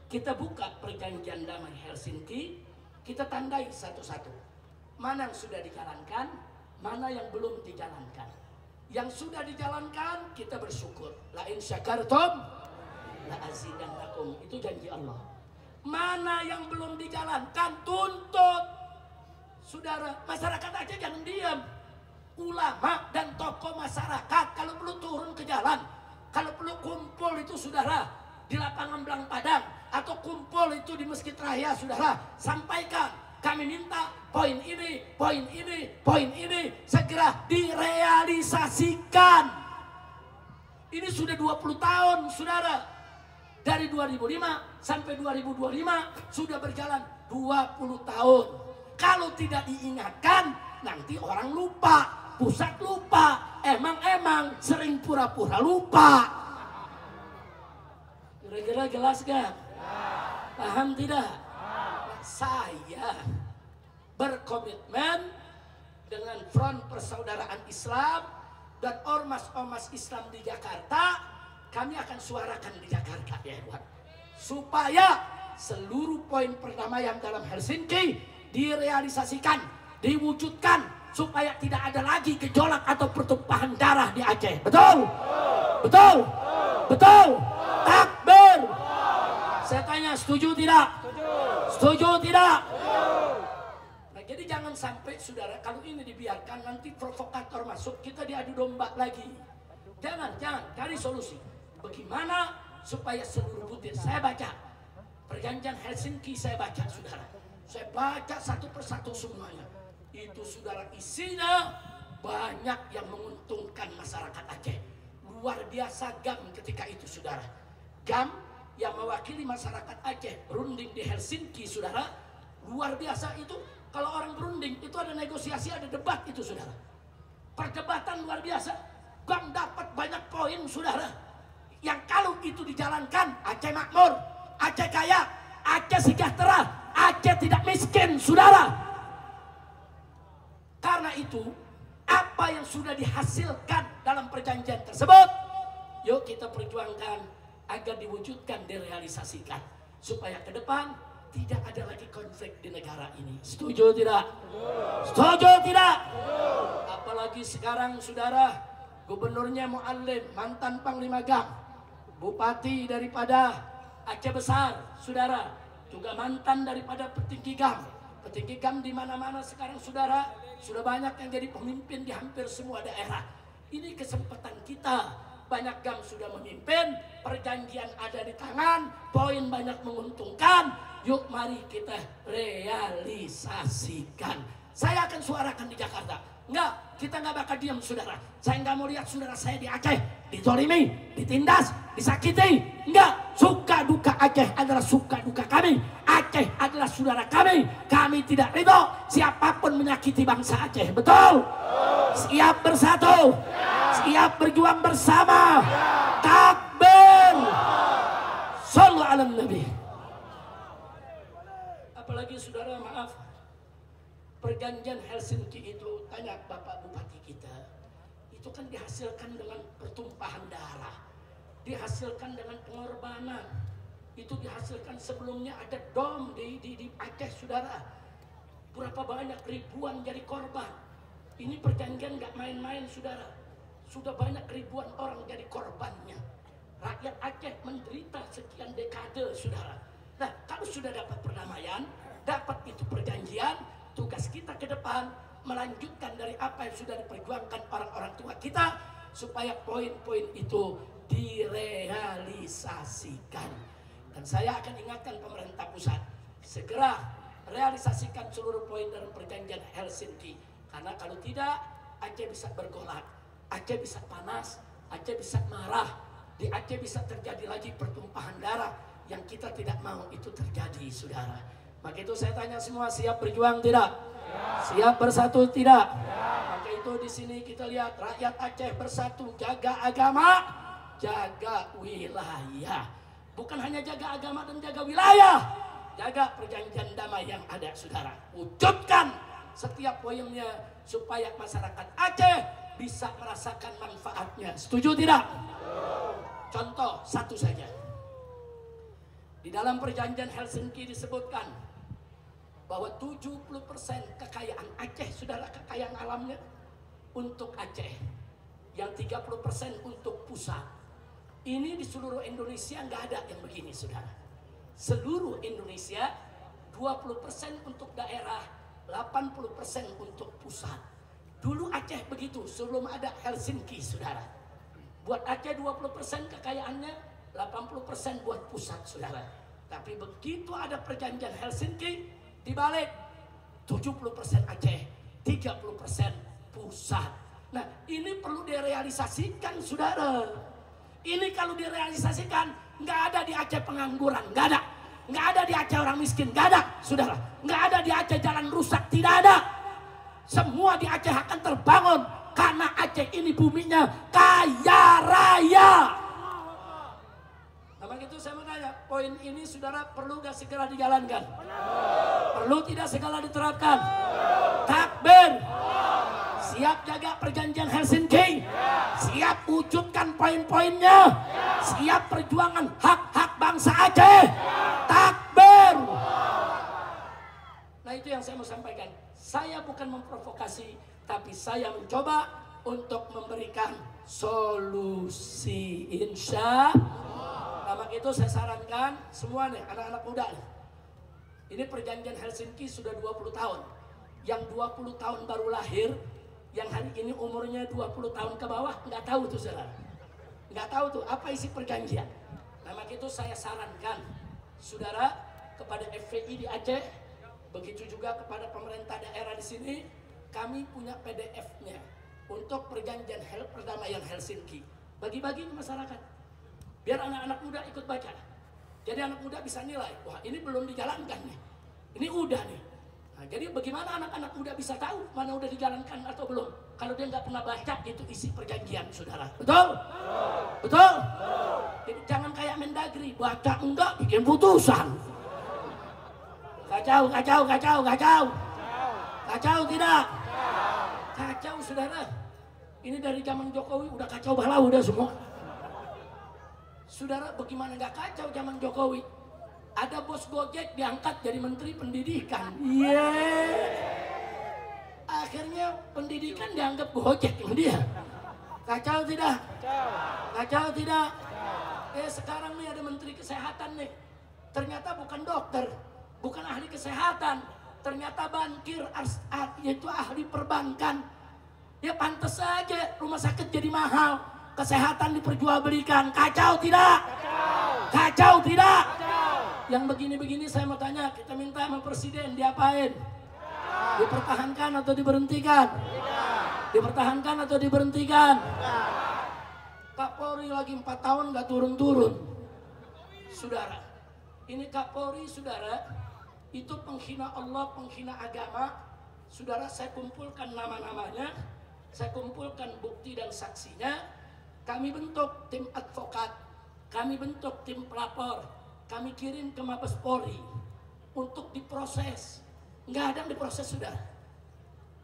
Kita buka perjanjian damai Helsinki, kita tandai satu-satu. Mana yang sudah dijalankan, mana yang belum dijalankan. Yang sudah dijalankan, kita bersyukur. La in syakartum la azidannakum, itu janji Allah. Mana yang belum dijalankan, tuntut. Saudara, masyarakat aja jangan diam. Ulama dan tokoh masyarakat kalau perlu turun ke jalan, kalau perlu kumpul itu saudara di lapangan Belang Padang atau kumpul itu di Masjid Raya, saudara sampaikan, kami minta poin ini, poin ini, poin ini segera direalisasikan. Ini sudah 20 tahun, saudara. Dari 2005 sampai 2025 sudah berjalan 20 tahun. Kalau tidak diingatkan, nanti orang lupa, pusat lupa, emang sering pura-pura lupa. Kira-kira jelas gak? Paham tidak? Saya berkomitmen dengan Front Persaudaraan Islam dan ormas-ormas Islam di Jakarta. Kami akan suarakan di Jakarta, ya Tuhan, supaya seluruh poin perdamaian dalam Helsinki direalisasikan, diwujudkan, supaya tidak ada lagi gejolak atau pertumpahan darah di Aceh. Betul? Betul? Betul? Takbir! Saya tanya, setuju tidak? Setuju tidak? Nah, jadi jangan sampai, saudara, kalau ini dibiarkan nanti provokator masuk, kita diadu domba lagi. Jangan, cari solusi. Bagaimana supaya seluruh butir, saya baca perjanjian Helsinki, saya baca, saudara, saya baca satu persatu semuanya. Itu, saudara, isinya banyak yang menguntungkan masyarakat Aceh. Luar biasa GAM ketika itu, saudara. GAM yang mewakili masyarakat Aceh berunding di Helsinki, saudara, luar biasa itu. Kalau orang berunding itu ada negosiasi, ada debat itu, saudara. Perdebatan luar biasa. GAM dapat banyak poin, saudara, yang kalau itu dijalankan, Aceh makmur, Aceh kaya, Aceh sejahtera, Aceh tidak miskin, saudara. Karena itu, apa yang sudah dihasilkan dalam perjanjian tersebut, yuk kita perjuangkan agar diwujudkan, direalisasikan, supaya ke depan tidak ada lagi konflik di negara ini. Setuju tidak? Setuju tidak? Apalagi sekarang, saudara, gubernurnya Muallim, mantan Panglima GAM, bupati daripada Aceh Besar, saudara, juga mantan daripada petinggi GAM. Petinggi GAM di mana-mana sekarang, saudara, sudah banyak yang jadi pemimpin di hampir semua daerah. Ini kesempatan kita. Banyak GAM sudah memimpin, perjanjian ada di tangan, poin banyak menguntungkan. Yuk mari kita realisasikan. Saya akan suarakan di Jakarta. Enggak, kita nggak bakal diam, saudara. Saya nggak mau lihat saudara saya di Aceh ditolimi, ditindas, disakiti. Enggak, suka duka Aceh adalah suka duka kami. Aceh adalah saudara kami. Kami tidak ridho siapapun menyakiti bangsa Aceh. Betul? Siap bersatu, siap berjuang bersama. Takbir! Shallu ala Nabi. Apalagi, saudara, maaf, perjanjian Helsinki itu, tanya Bapak Bupati kita, itu kan dihasilkan dengan pertumpahan darah, dihasilkan dengan pengorbanan. Itu dihasilkan sebelumnya ada dom di Aceh, saudara. Berapa banyak ribuan jadi korban. Ini perjanjian nggak main-main, saudara. Sudah banyak ribuan orang jadi korbannya. Rakyat Aceh menderita sekian dekade, saudara. Nah, kalau sudah dapat perdamaian, dapat itu perjanjian, tugas kita ke depan melanjutkan dari apa yang sudah diperjuangkan orang-orang tua kita, supaya poin-poin itu direalisasikan. Dan saya akan ingatkan pemerintah pusat, segera realisasikan seluruh poin dalam perjanjian Helsinki. Karena kalau tidak, Aceh bisa bergolak, Aceh bisa panas, Aceh bisa marah, di Aceh bisa terjadi lagi pertumpahan darah yang kita tidak mau itu terjadi, saudara. Maka itu saya tanya semua, siap berjuang tidak? Siap bersatu tidak? Maka itu di sini kita lihat rakyat Aceh bersatu, jaga agama, jaga wilayah. Bukan hanya jaga agama dan jaga wilayah, jaga perjanjian damai yang ada, saudara. Wujudkan setiap poinnya supaya masyarakat Aceh bisa merasakan manfaatnya. Setuju tidak? Contoh satu saja. Di dalam perjanjian Helsinki disebutkan bahwa 70% kekayaan Aceh, saudara, kekayaan alamnya untuk Aceh. Yang 30% untuk pusat. Ini di seluruh Indonesia nggak ada yang begini, saudara. Seluruh Indonesia 20% untuk daerah, 80% untuk pusat. Dulu Aceh begitu sebelum ada Helsinki, saudara. Buat Aceh 20% kekayaannya, 80% buat pusat, saudara. Tapi begitu ada perjanjian Helsinki, dibalik 70% Aceh, 30% pusat. Nah, ini perlu direalisasikan, saudara. Ini kalau direalisasikan, nggak ada di Aceh pengangguran, nggak ada. Nggak ada di Aceh orang miskin, nggak ada, saudara. Nggak ada di Aceh jalan rusak, tidak ada. Semua di Aceh akan terbangun karena Aceh ini buminya kaya raya. Nah, begitu saya mau tanya, poin ini, saudara, perlu nggak segera dijalankan? Perlu tidak segera diterapkan? Takbir. Siap jaga perjanjian Helsinki, siap wujudkan poin-poinnya, siap perjuangan hak-hak bangsa Aceh. Takbir. Nah, itu yang saya mau sampaikan. Saya bukan memprovokasi, tapi saya mencoba untuk memberikan solusi, insya Allah. Maka itu saya sarankan semua nih, anak-anak muda nih. Ini perjanjian Helsinki sudah 20 tahun. Yang 20 tahun baru lahir, yang hari ini umurnya 20 tahun ke bawah, nggak tahu tuh, saudara. Nggak tahu tuh apa isi perjanjian. Nah, maka itu saya sarankan, saudara, kepada FPI di Aceh, begitu juga kepada pemerintah daerah di sini, kami punya PDF-nya untuk perjanjian perdamaian Helsinki. Bagi-bagi ke masyarakat, biar anak-anak muda ikut baca. Jadi anak muda bisa nilai, wah ini belum dijalankan nih, ini udah nih. Nah, jadi bagaimana anak-anak muda bisa tahu mana udah dijalankan atau belum? Kalau dia nggak pernah baca itu isi perjanjian, saudara. Betul? Betul? Jadi jangan kayak Mendagri, baca enggak bikin putusan. Kacau, kacau, kacau, kacau. Kacau tidak? Kacau, saudara. Ini dari zaman Jokowi udah kacau balau udah semua. Saudara, bagaimana nggak kacau zaman Jokowi? Ada bos Gojek diangkat jadi menteri pendidikan. Akhirnya pendidikan dianggap Gojek sama dia. Kacau tidak? Kacau tidak? Sekarang nih ada menteri kesehatan nih. Ternyata bukan dokter, bukan ahli kesehatan. Ternyata bankir, yaitu ahli perbankan. Ya pantas saja rumah sakit jadi mahal, kesehatan diperjualbelikan. Kacau tidak? Kacau tidak? Yang begini-begini saya mau tanya, kita minta sama presiden diapain? Dipertahankan atau diberhentikan? Dipertahankan atau diberhentikan? Kapolri lagi 4 tahun gak turun-turun. Saudara, ini Kapolri, saudara, itu penghina Allah, penghina agama. Saudara, saya kumpulkan nama-namanya, saya kumpulkan bukti dan saksinya. Kami bentuk tim advokat, kami bentuk tim pelapor, kami kirim ke Mabes Polri untuk diproses. Nggak ada yang diproses, saudara.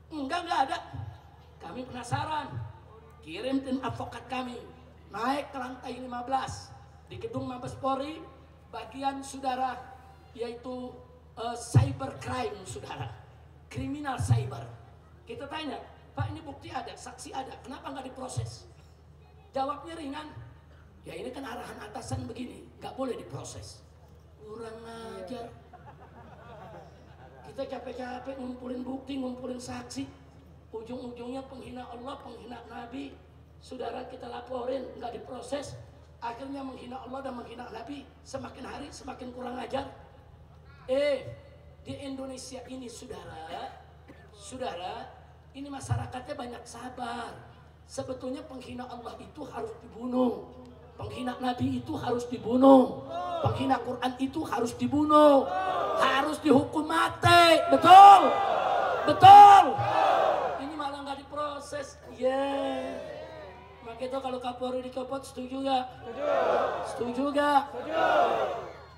Nggak ada. Kami penasaran, kirim tim advokat kami naik ke lantai 15 di gedung Mabes Polri, bagian, saudara, yaitu cybercrime, saudara, kriminal cyber. Kita tanya, Pak, ini bukti ada, saksi ada, kenapa nggak diproses? Jawabnya ringan, ya ini kan arahan atasan begini, nggak boleh diproses. Kurang ajar. Kita capek-capek ngumpulin bukti, ngumpulin saksi, ujung-ujungnya penghina Allah, penghina Nabi. Saudara, kita laporin, nggak diproses, akhirnya menghina Allah dan menghina Nabi. Semakin hari semakin kurang ajar. Di Indonesia ini, saudara, ini masyarakatnya banyak sabar. Sebetulnya penghina Allah itu harus dibunuh, penghina Nabi itu harus dibunuh, penghina Quran itu harus dibunuh, harus dihukum mati. Betul? Betul? Ini malah nggak diproses. gitu kalau Kapolri dicopot setuju gak? Setuju gak?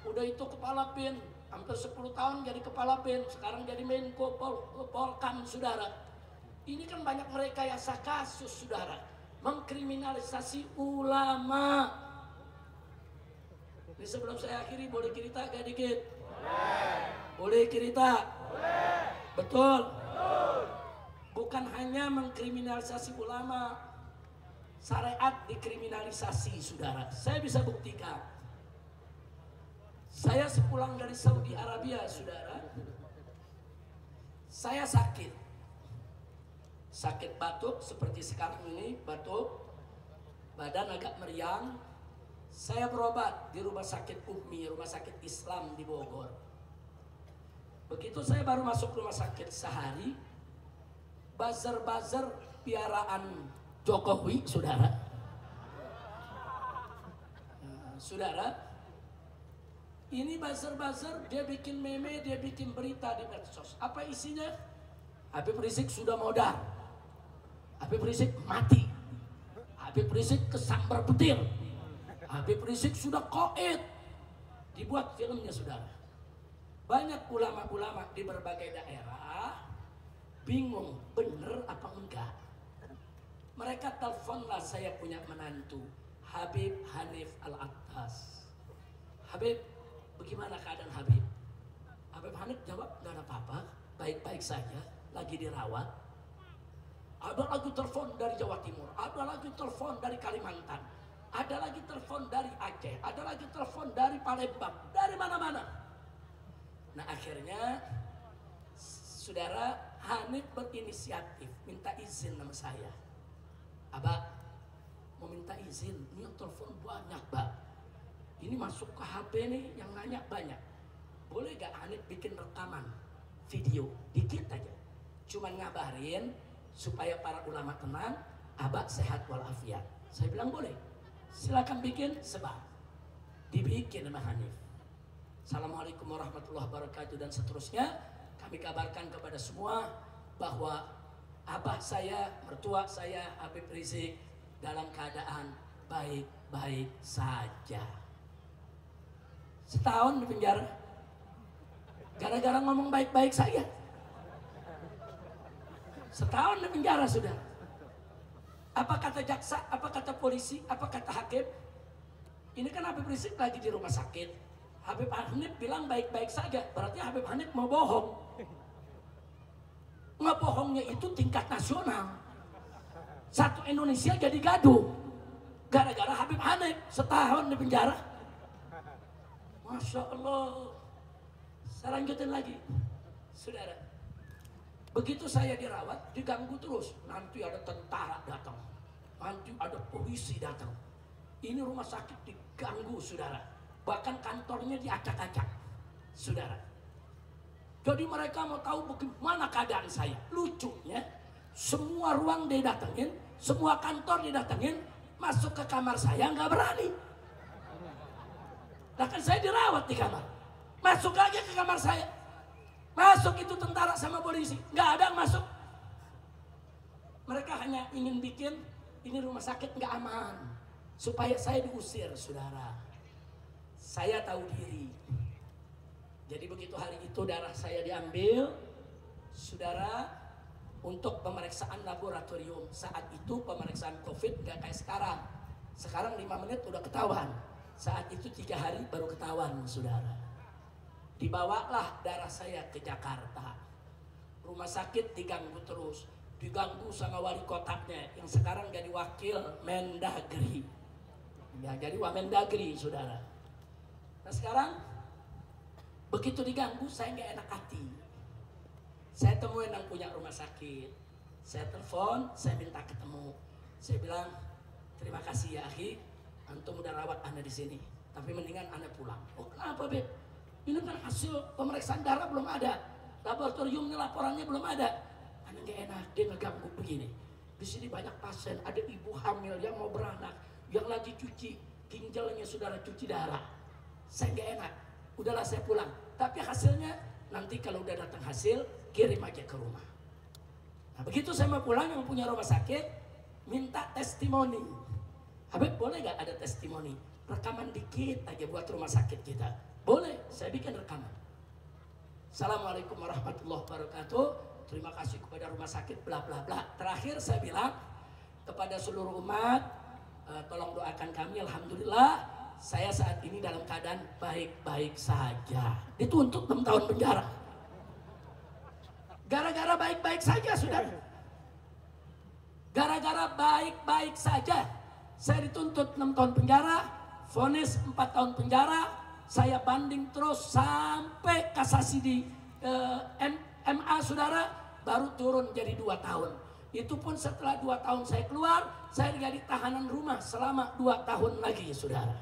Udah itu kepala BIN, hampir 10 tahun jadi kepala BIN, sekarang jadi Menko Polkam, saudara. Ini kan banyak merekayasa kasus, saudara, mengkriminalisasi ulama. Ini sebelum saya akhiri, boleh cerita gak dikit? Boleh cerita? Betul. Bukan hanya mengkriminalisasi ulama, syariat dikriminalisasi, saudara. Saya bisa buktikan. Saya sepulang dari Saudi Arabia, saudara, saya sakit batuk seperti sekarang ini, batuk, badan agak meriang. Saya berobat di rumah sakit Umi, rumah sakit Islam di Bogor. Begitu saya baru masuk rumah sakit sehari, buzzer-buzzer piaraan Jokowi, saudara. Saudara, ini buzzer-buzzer, dia bikin meme, dia bikin berita di medsos. Apa isinya? Habib Rizik sudah modal, Habib Rizik mati, Habib Rizik kesambar petir, Habib Rizik sudah koid. Dibuat filmnya, saudara. Banyak ulama-ulama di berbagai daerah bingung bener apa enggak. Mereka teleponlah saya punya menantu, Habib Hanif Al-Attas. Habib, bagaimana keadaan Habib? Habib Hanif jawab, nggak ada apa-apa, baik-baik saja, lagi dirawat. Ada lagi telepon dari Jawa Timur, ada lagi telepon dari Kalimantan, ada lagi telepon dari Aceh, ada lagi telepon dari Palembang, dari mana-mana. Nah akhirnya, saudara, Hanif berinisiatif minta izin sama saya. Abah, mau minta izin, ini yang telepon banyak, Bang. Ini masuk ke HP nih yang nanya banyak. Boleh gak Hanif bikin rekaman video dikit aja, cuman ngabarin supaya para ulama tenang, Abah sehat walafiat. Saya bilang boleh, silakan bikin, sebar. Dibikin sama Hanif. Assalamualaikum warahmatullahi wabarakatuh dan seterusnya. Kami kabarkan kepada semua bahwa abah saya, mertua saya, Habib Rizik dalam keadaan baik-baik saja. Setahun di penjara gara-gara ngomong baik-baik saja. Setahun di penjara, sudah. Apa kata jaksa, apa kata polisi, apa kata hakim? Ini kan Habib Rizik lagi di rumah sakit. Habib Hanif bilang baik-baik saja, berarti Habib Hanif mau bohong. Ngebohongnya itu tingkat nasional. Satu Indonesia jadi gaduh gara-gara Habib Hanif setahun di penjara. Masya Allah. Saya lanjutin lagi, saudara. Begitu saya dirawat, diganggu terus. Nanti ada tentara datang, nanti ada polisi datang. Ini rumah sakit diganggu, saudara. Bahkan kantornya diacak-acak, saudara. Jadi mereka mau tahu bagaimana keadaan saya. Lucunya, semua ruang didatengin, semua kantor didatengin, masuk ke kamar saya nggak berani. Nah kan saya dirawat di kamar, masuk aja ke kamar saya. Masuk itu tentara sama polisi, nggak ada yang masuk. Mereka hanya ingin bikin ini rumah sakit nggak aman, supaya saya diusir, saudara. Saya tahu diri. Jadi begitu hari itu darah saya diambil, saudara, untuk pemeriksaan laboratorium. Saat itu pemeriksaan COVID nggak kayak sekarang. Sekarang 5 menit udah ketahuan. Saat itu 3 hari baru ketahuan, saudara. Dibawalah darah saya ke Jakarta. Rumah sakit diganggu terus. Diganggu sama wali kotanya yang sekarang jadi wakil Mendagri. Ya, jadi Wamendagri, saudara. Nah sekarang begitu diganggu saya nggak enak hati. Saya temuin yang punya rumah sakit. Saya telepon, saya minta ketemu. Saya bilang, terima kasih ya akhi, antum udah rawat anda di sini. Tapi mendingan anda pulang. Oh kenapa Beb? Ini kan hasil pemeriksaan darah belum ada, laboratoriumnya laporannya belum ada. Anda nggak enak, dia ngeganggu begini. Di sini banyak pasien, ada ibu hamil yang mau beranak, yang lagi cuci ginjalnya, saudara, cuci darah. Saya nggak enak, udahlah saya pulang. Tapi hasilnya nanti kalau udah datang hasil, kirim aja ke rumah. Nah begitu saya mau pulang, yang punya rumah sakit minta testimoni. Habib, boleh gak ada testimoni? Rekaman dikit aja buat rumah sakit kita. Boleh, saya bikin rekaman. Assalamualaikum warahmatullahi wabarakatuh. Terima kasih kepada rumah sakit bla bla bla. Terakhir saya bilang kepada seluruh umat, tolong doakan kami. Alhamdulillah saya saat ini dalam keadaan baik-baik saja. Dituntut 6 tahun penjara. Gara-gara baik-baik saja, saudara. Gara-gara baik-baik saja saya dituntut 6 tahun penjara, vonis 4 tahun penjara. Saya banding terus sampai kasasi di MA, saudara, baru turun jadi 2 tahun. Itu pun setelah 2 tahun saya keluar, saya jadi tahanan rumah selama 2 tahun lagi, saudara.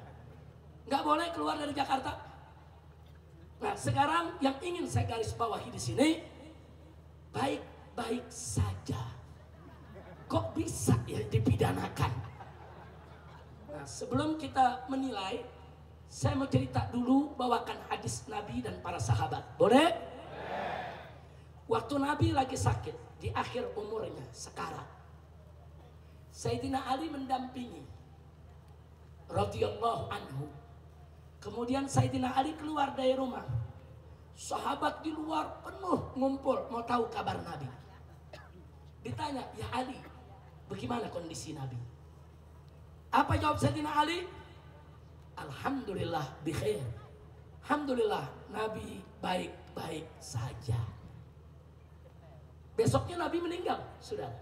Nggak boleh keluar dari Jakarta. Nah, sekarang yang ingin saya garis bawahi di sini, baik-baik saja. Kok bisa ya dipidanakan? Nah, sebelum kita menilai, saya mau cerita dulu, bawakan hadis Nabi dan para sahabat. Boleh? Waktu Nabi lagi sakit di akhir umurnya sekarang, Sayyidina Ali mendampingi radhiyallahu anhu. Kemudian Sayyidina Ali keluar dari rumah. Sahabat di luar penuh ngumpul mau tahu kabar Nabi. Ditanya, "Ya Ali, bagaimana kondisi Nabi?" Apa jawab Sayyidina Ali? "Alhamdulillah bikhair." Alhamdulillah Nabi baik-baik saja. Besoknya Nabi meninggal, saudara.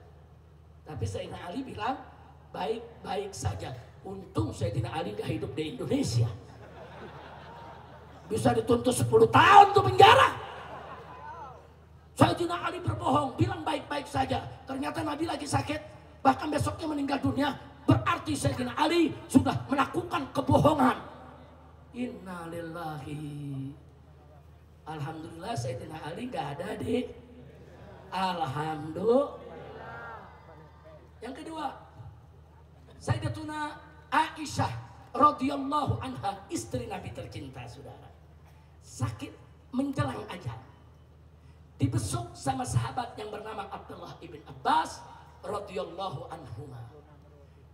Tapi Sayyidina Ali bilang baik-baik saja. Untung Sayyidina Ali gak hidup di Indonesia. Bisa dituntut 10 tahun tuh penjara. Sayyidina Ali berbohong, bilang baik-baik saja. Ternyata Nabi lagi sakit, bahkan besoknya meninggal dunia. Berarti Sayyidina Ali sudah melakukan kebohongan. Innalillahi. Alhamdulillah Sayyidina Ali gak ada di. Alhamdulillah. Yang kedua, Sayyidatuna Aisyah radhiyallahu anha, istri Nabi tercinta, saudara, sakit menjelang ajal, dibesuk sama sahabat yang bernama Abdullah ibn Abbas radhiyallahu anhu.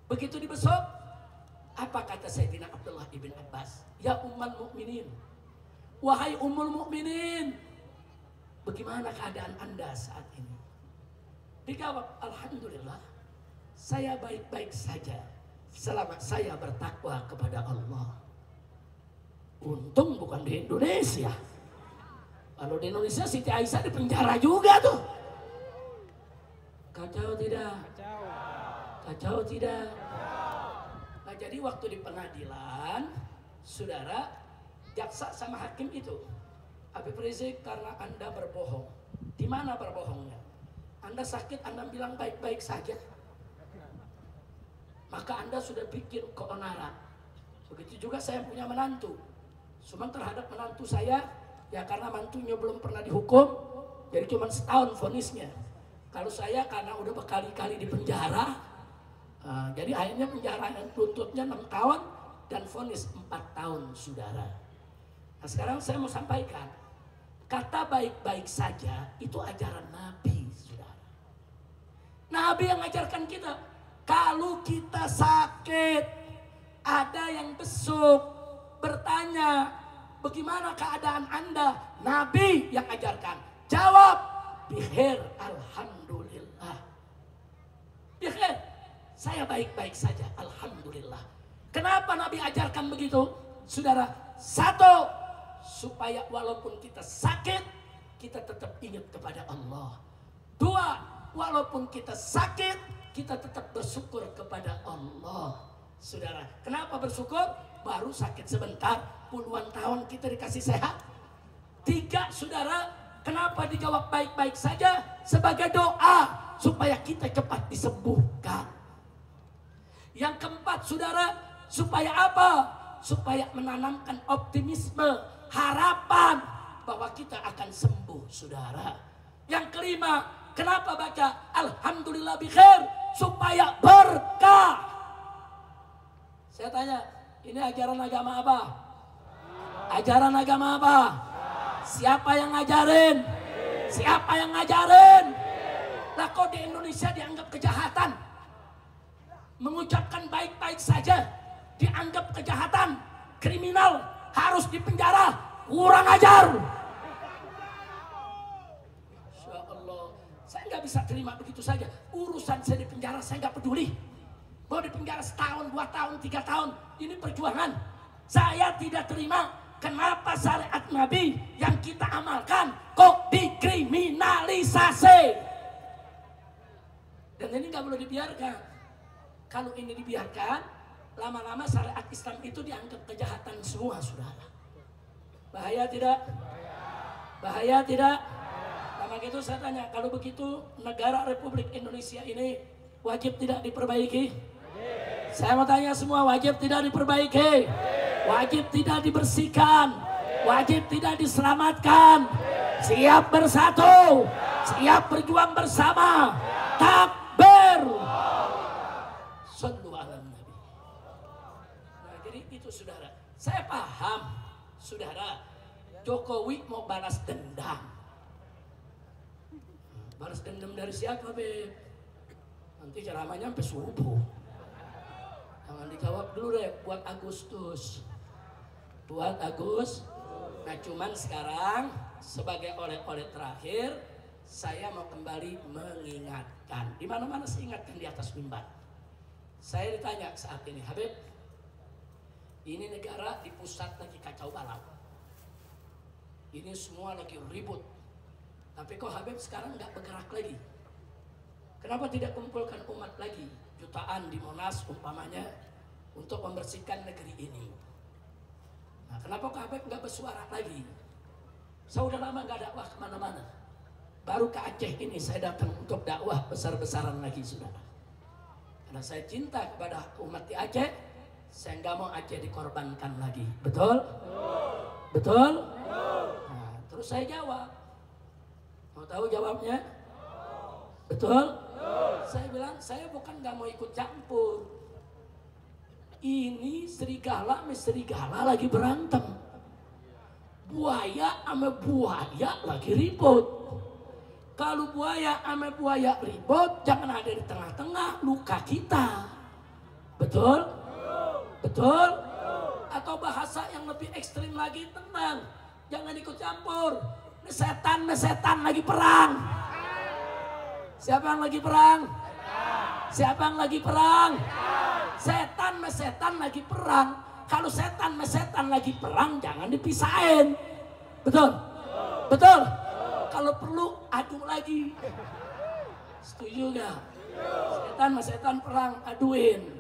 Begitu dibesuk, apa kata Sayyidina Abdullah ibn Abbas? "Ya ummul mukminin, wahai ummul mukminin, bagaimana keadaan Anda saat ini?" Dijawab, "Alhamdulillah, saya baik-baik saja selama saya bertakwa kepada Allah." Untung bukan di Indonesia. Kalau di Indonesia Siti Aisyah di penjara juga tuh. Kacau tidak? Kacau tidak? Nah, jadi waktu di pengadilan, saudara, jaksa sama hakim itu, "Habib Rizik, karena Anda berbohong." Di mana berbohongnya? Anda sakit, Anda bilang baik-baik saja, maka Anda sudah bikin keonaran. Begitu juga saya punya menantu. Cuma terhadap menantu saya, ya karena mantunya belum pernah dihukum, jadi cuma setahun vonisnya. Kalau saya karena udah berkali-kali di penjara, jadi akhirnya penjara yang tuntutnya 6 tahun dan vonis 4 tahun, saudara. Nah, sekarang saya mau sampaikan, kata baik-baik saja itu ajaran Nabi, saudara. Nabi yang ajarkan kita, kalau kita sakit, ada yang besuk, bertanya, "Bagaimana keadaan Anda?" Nabi yang ajarkan. Jawab, "Bikhair, alhamdulillah." Bikhair, saya baik-baik saja, alhamdulillah. Kenapa Nabi ajarkan begitu? Saudara, satu, supaya walaupun kita sakit, kita tetap ingat kepada Allah. Dua, walaupun kita sakit, kita tetap bersyukur kepada Allah. Saudara, kenapa bersyukur? Baru sakit sebentar, puluhan tahun kita dikasih sehat. Tiga, saudara, kenapa dijawab baik-baik saja? Sebagai doa supaya kita cepat disembuhkan. Yang keempat, saudara, supaya apa? Supaya menanamkan optimisme, harapan bahwa kita akan sembuh, saudara. Yang kelima, kenapa baca alhamdulillah bikhair? Supaya berkah. Saya tanya, ini ajaran agama apa? Ajaran agama apa? Siapa yang ngajarin? Siapa yang ngajarin? Lah kok di Indonesia dianggap kejahatan? mengucapkan baik-baik saja dianggap kejahatan, kriminal, harus dipenjara, kurang ajar. Masya Allah, saya nggak bisa terima begitu saja. Urusan saya di penjara saya nggak peduli. Mau di penjara setahun, 2 tahun, 3 tahun, ini perjuangan. Saya tidak terima. Kenapa syariat Nabi yang kita amalkan kok dikriminalisasi? Dan ini nggak boleh dibiarkan. Kalau ini dibiarkan, lama-lama syariat Islam itu dianggap kejahatan semua, saudara. Bahaya tidak? Bahaya tidak? Sama gitu saya tanya, kalau begitu negara Republik Indonesia ini wajib tidak diperbaiki? Saya mau tanya semua, wajib tidak diperbaiki? Wajib tidak dibersihkan? Wajib tidak diselamatkan? Siap bersatu? Siap berjuang bersama? Takbir! Sallu ala Nabi. Nah, jadi itu saudara. Saya paham, saudara, Jokowi mau balas dendam. Balas dendam dari siapa, Beb? Nanti ceramahnya sampai subuh. Jangan dijawab dulu deh, buat Agustus. Buat Agus. Nah, cuman sekarang sebagai oleh-oleh terakhir, saya mau kembali mengingatkan. Di mana-mana saya ingatkan di atas mimbar. Saya ditanya saat ini, Habib, ini negara di pusat lagi kacau balau. Ini semua lagi ribut. Tapi kok Habib sekarang nggak bergerak lagi? Kenapa tidak kumpulkan umat lagi? Jutaan di Monas umpamanya untuk membersihkan negeri ini. Nah, kenapa kok Habib nggak bersuara lagi? Saya udah lama nggak dakwah kemana-mana. Baru ke Aceh ini saya datang untuk dakwah besar-besaran lagi, saudara. Karena saya cinta kepada umat di Aceh, saya nggak mau Aceh dikorbankan lagi. Betul? Betul? Nah, terus saya jawab. Mau tahu jawabnya? Betul? Saya bilang, saya bukan nggak mau ikut campur. Ini serigala sama serigala lagi berantem. Buaya sama buaya lagi ribut. Kalau buaya sama buaya ribut, jangan ada di tengah-tengah, luka kita. Betul? Betul? Atau bahasa yang lebih ekstrim lagi, tenang, jangan ikut campur. Ini setan lagi perang. Siapa yang lagi perang? Siapa yang lagi perang? Setan lagi perang. Kalau setan lagi perang, jangan dipisahin. Betul? Betul? Kalau perlu adu lagi. Setuju gak? Setan perang, aduin.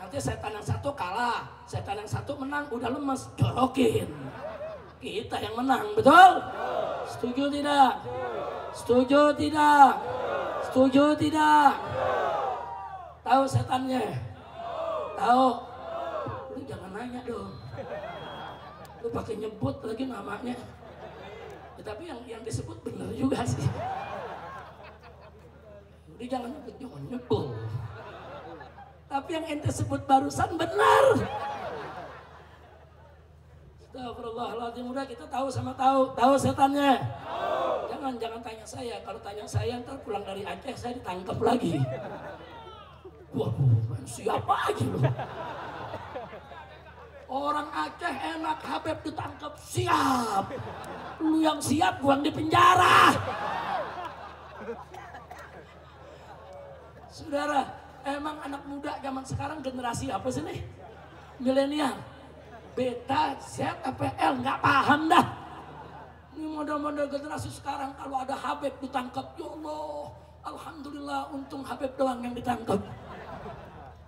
Nanti setan yang satu kalah, setan yang satu menang, udah lemes, jorokin. Kita yang menang, betul? Setuju tidak? Setuju tidak? Setuju tidak? Tahu setannya? Tahu? Lu jangan nanya dong. Lu pakai nyebut lagi namanya. Ya, tapi yang disebut benar juga sih. Jadi jangan nyebut. Tapi yang ente sebut barusan benar. Astagfirullahaladzim, udah kita tahu sama tahu setannya. Jangan tanya saya. Kalau tanya saya ntar pulang dari Aceh saya ditangkap lagi. Waduh, siapa aja lu? Orang Aceh enak, Habib ditangkap, siap. Lu yang siap, gua di penjara. Saudara, emang anak muda zaman sekarang generasi apa sih nih? Milenial. Beta, Z, APL, nggak paham dah. Ini model-model generasi sekarang kalau ada Habib ditangkap, ya Allah, alhamdulillah untung Habib doang yang ditangkap.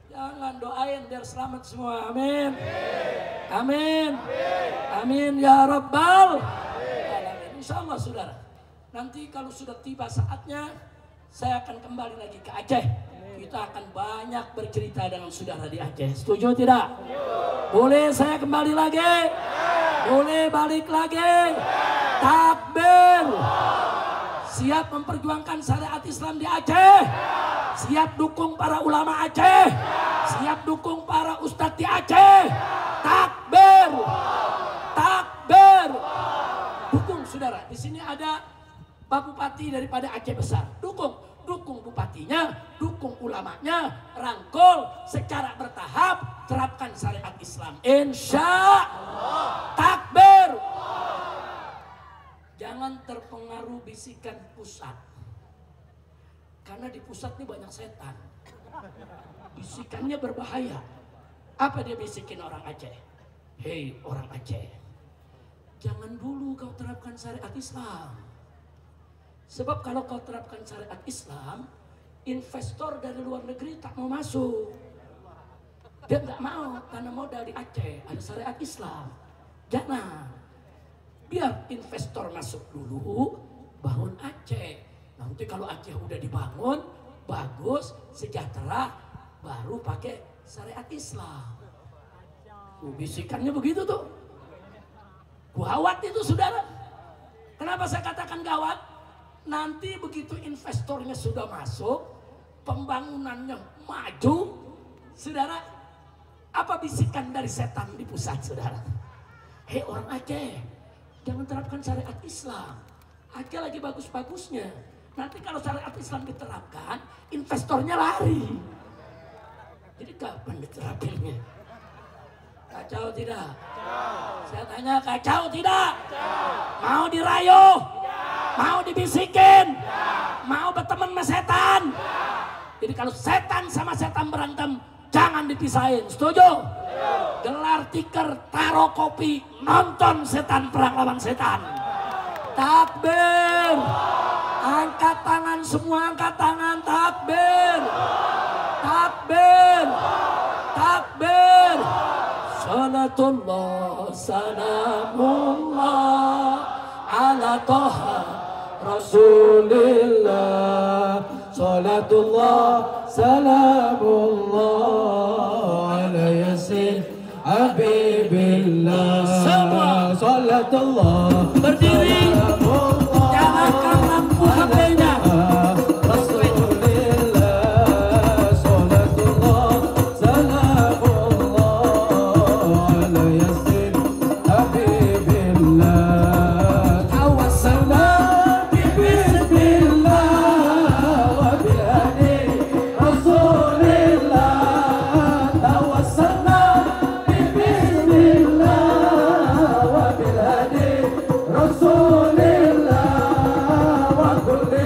Jangan, doain biar selamat semua, amin. Amin. Amin ya Rabbal alamin. Insya Allah saudara, nanti kalau sudah tiba saatnya saya akan kembali lagi ke Aceh. Kita akan banyak bercerita dengan saudara di Aceh. Setuju tidak? Boleh saya kembali lagi? Boleh balik lagi? Takbir. Siap memperjuangkan syariat Islam di Aceh. Siap dukung para ulama Aceh. Siap dukung para ustadz di Aceh. Takbir. Takbir. Dukung saudara. Di sini ada Pak Bupati daripada Aceh Besar. Dukung. dukung bupatinya, dukung ulamanya, rangkul secara bertahap, terapkan syariat Islam. Insya Allah. Takbir. Jangan terpengaruh bisikan pusat. Karena di pusat ini banyak setan. Bisikannya berbahaya. Apa dia bisikin orang Aceh? Hei orang Aceh, jangan dulu kau terapkan syariat Islam. Sebab kalau kau terapkan syariat Islam, investor dari luar negeri tak mau masuk. Dia nggak mau tanam modal di Aceh, ada syariat Islam. Jangan. Biar investor masuk dulu, bangun Aceh. Nanti kalau Aceh udah dibangun, bagus, sejahtera, baru pakai syariat Islam. Bisikannya begitu tuh. Gawat itu saudara. Kenapa saya katakan gawat? Nanti begitu investornya sudah masuk, pembangunannya maju, saudara, apa bisikan dari setan di pusat saudara? Hei orang Aceh, jangan terapkan syariat Islam. Aceh lagi bagus-bagusnya. Nanti kalau syariat Islam diterapkan, investornya lari. Jadi kapan diterapinnya? Kacau tidak? Kacau. Saya tanya kacau tidak? Kacau. Mau dirayuh? Mau dibisikin? Mau berteman sama setan? Jadi kalau setan sama setan berantem, jangan dipisahin. Setuju? Gelar tikar, taruh kopi, nonton setan perang lawan setan. Takbir. Angkat tangan semua, angkat tangan. Takbir. Takbir. Takbir. Salatullah, salamullah ala Taha Rasulillah. Salatullah, salamullah ala Yasin Habibillah. Semua salatullah berdiri, nyalakan lampu HP-nya. Rasulillah wa kulli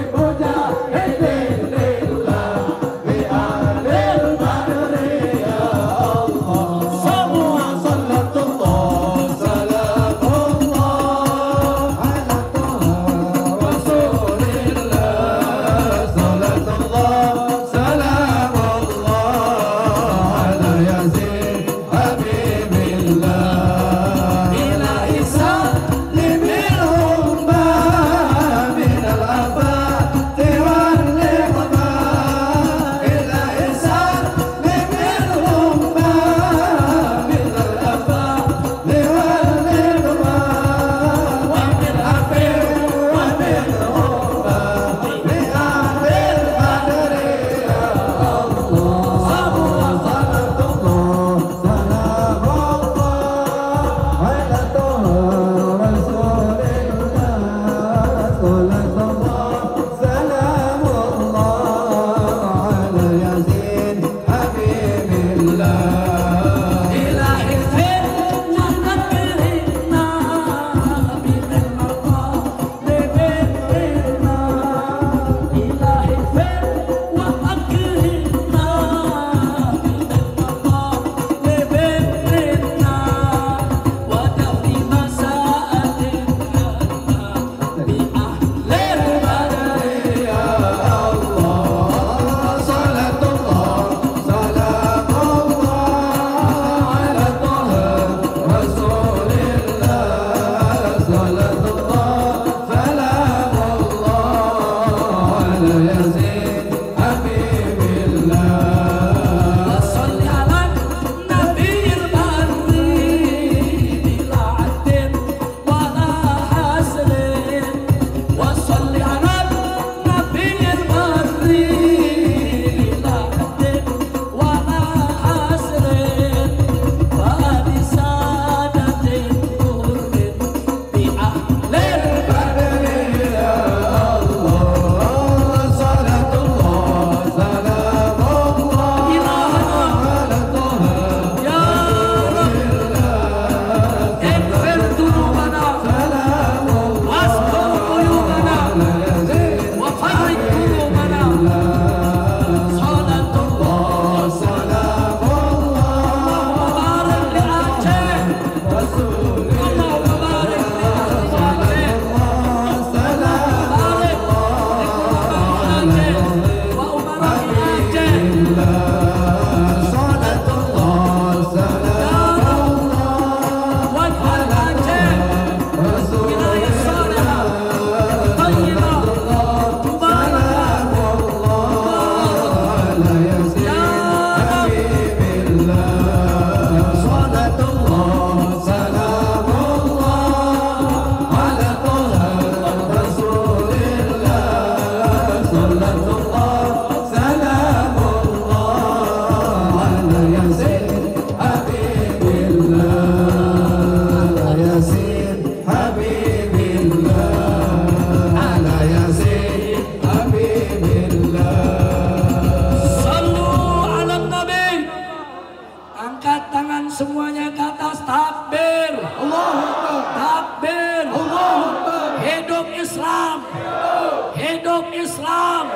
Hidup Islam,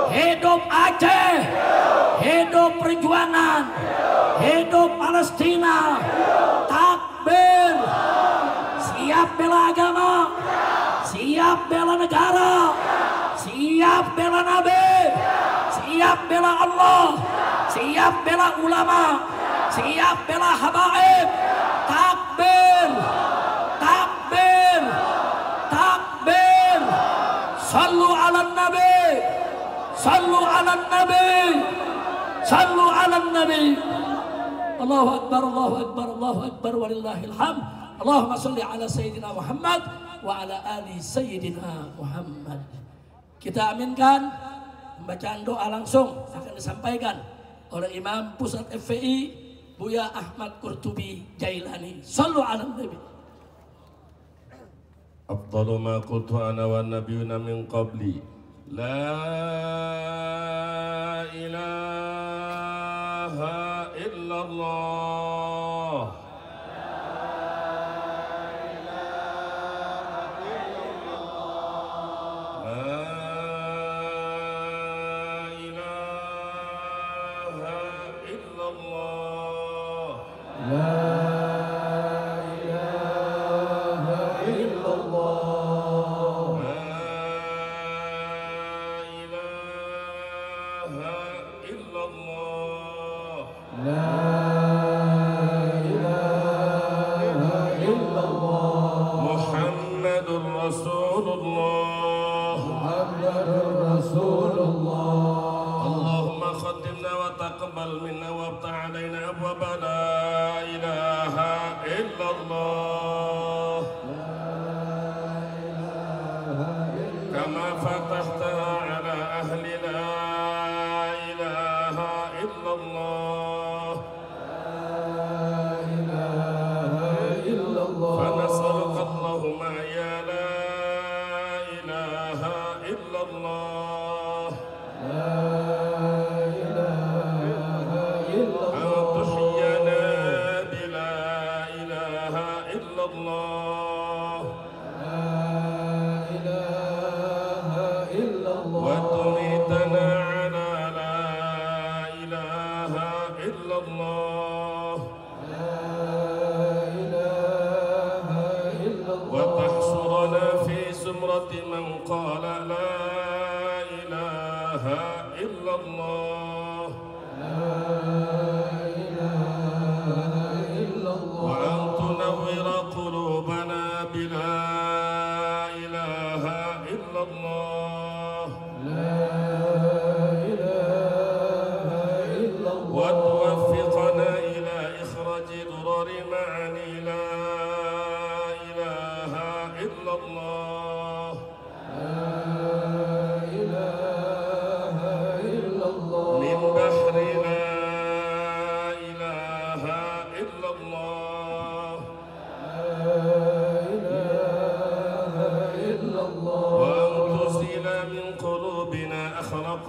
hidup Aceh, hidup perjuangan, hidup Palestina. Takbir. Siap bela agama, siap bela negara, siap bela Nabi, siap bela Allah, siap bela ulama, siap bela habaib. Takbir, takbir, takbir. Sallu ala Nabi, sallu ala Nabi, sallu ala Nabi. Allahu Akbar, Allahu Akbar, Allahu Akbar, walillahil hamd. Allahumma salli ala Sayyidina Muhammad wa ala ali Sayyidina Muhammad. Kita aminkan, pembacaan doa langsung akan disampaikan oleh Imam Pusat FPI Buya Ahmad Qurtubi Jailani. Sallu ala Nabi. Afdalu ma qultu ana wa nabiyuna min qabli la ilaha illallah.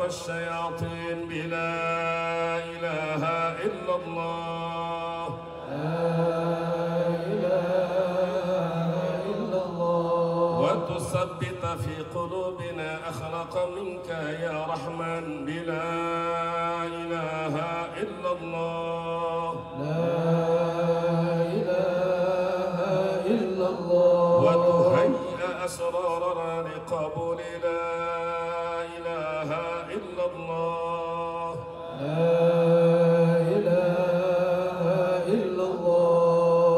الشياطين بلا إله إلا الله وتثبت في قلوبنا أخلاق منك يا رحمن بلا إله إلا الله وتهيئ أسرارنا لقبول لا إله إلا الله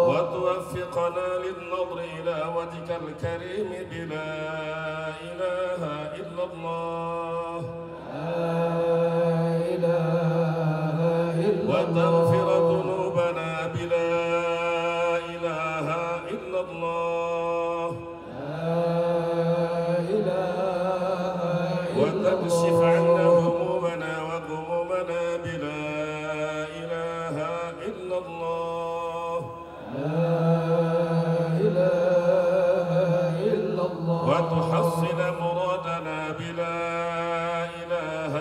وتوفقنا للنظر إلى وجهك الكريم بلا إله إلا الله وتغفر ذنوبنا بلا إله إلا الله وتكشف عنا همومنا وغمومنا بلا إله إلا الله وتحصل مرادنا بلا إله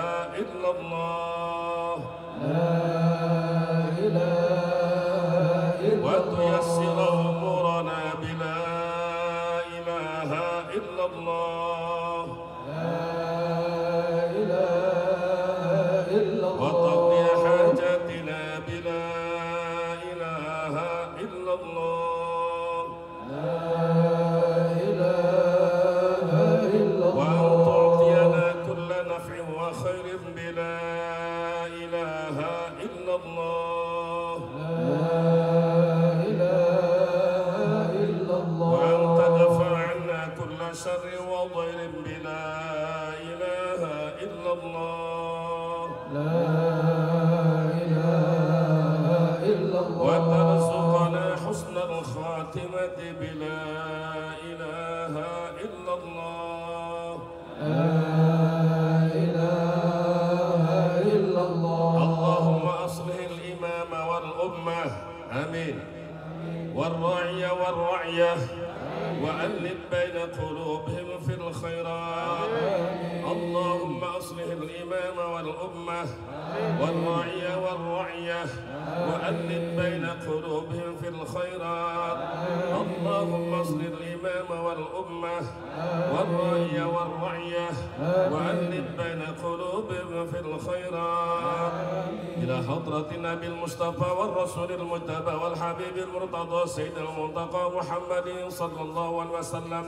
إلا الله وتيسر أمورنا بلا إله إلا الله وتقضي حاجاتنا بلا إله إلا الله وأن تعطينا كل نفع وخير بلا إله إلا الله وأن تدفع عنا كل شر وضير بلا إله إلا الله وترزقنا حسن الخاتمة بلا إله إلا الله اللهم أصلح الإمام والأمة آمين والراعي والرعية وألف بين قلوبهم في الخيرات اللهم أصلح الإمام والأمة والراعي والرعية وألف بين قلوبهم في الخيرات اللهم أصلح الإمام والأمة والراعي والرعية وألف بين قلوبهم في الخيرات إلى حضرة النبي المصطفى والرسول المجتبى والحبيب المرتضى سيد المنتقى محمد صلى الله عليه وسلم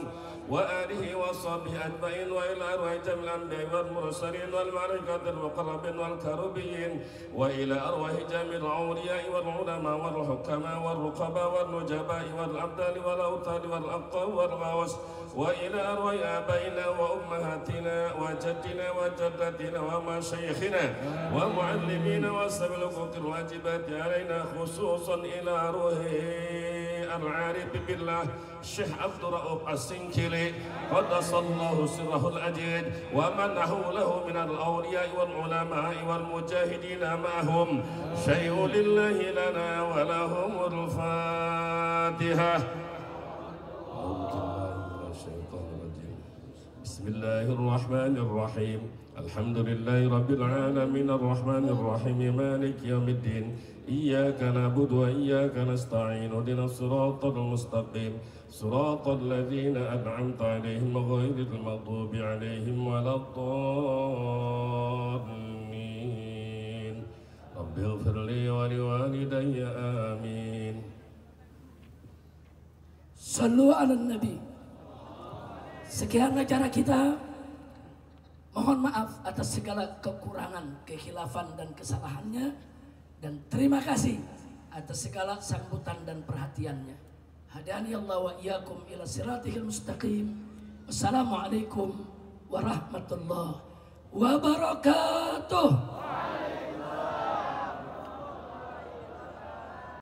وآله وصحبه أجمعين وإلى أرواح جميع الأنبياء والمرسلين والملائكة المقربين والكربيين وإلى أرواح جميع الأولياء والعلماء والحكماء والرقباء والنجباء والأبدال والأوتاد والأبطال والغوث وإلى أرواح آبائنا وأمهاتنا وجدنا وجدتنا ومشايخنا ومعلمينا وسبب الواجبات علينا خصوصا إلى روح العارف بالله الشيخ عبد الرؤوف السنكلي قدس الله سره الأجيد ومنه له من الأولياء والعلماء والمجاهدين معهم شيء لله لنا ولهم الفاتحة. بسم الله الرحمن الرحيم الحمد لله رب العالمين الرحمن الرحيم مالك يوم الدين إياك نعبد وإياك نستعين اهدنا الصراط المستقيم صراط الذين أنعمت عليهم غير المغضوب عليهم ولا الضالين رب اغفر لي ولوالدي آمين. Sallu ala Nabi. Sekian acara kita. Mohon maaf atas segala kekurangan, kekhilafan dan kesalahannya, dan terima kasih atas segala sambutan dan perhatiannya. Hadani Allah wa iyyakum ila siratihil mustaqim. Wassalamualaikum warahmatullahi wabarakatuh.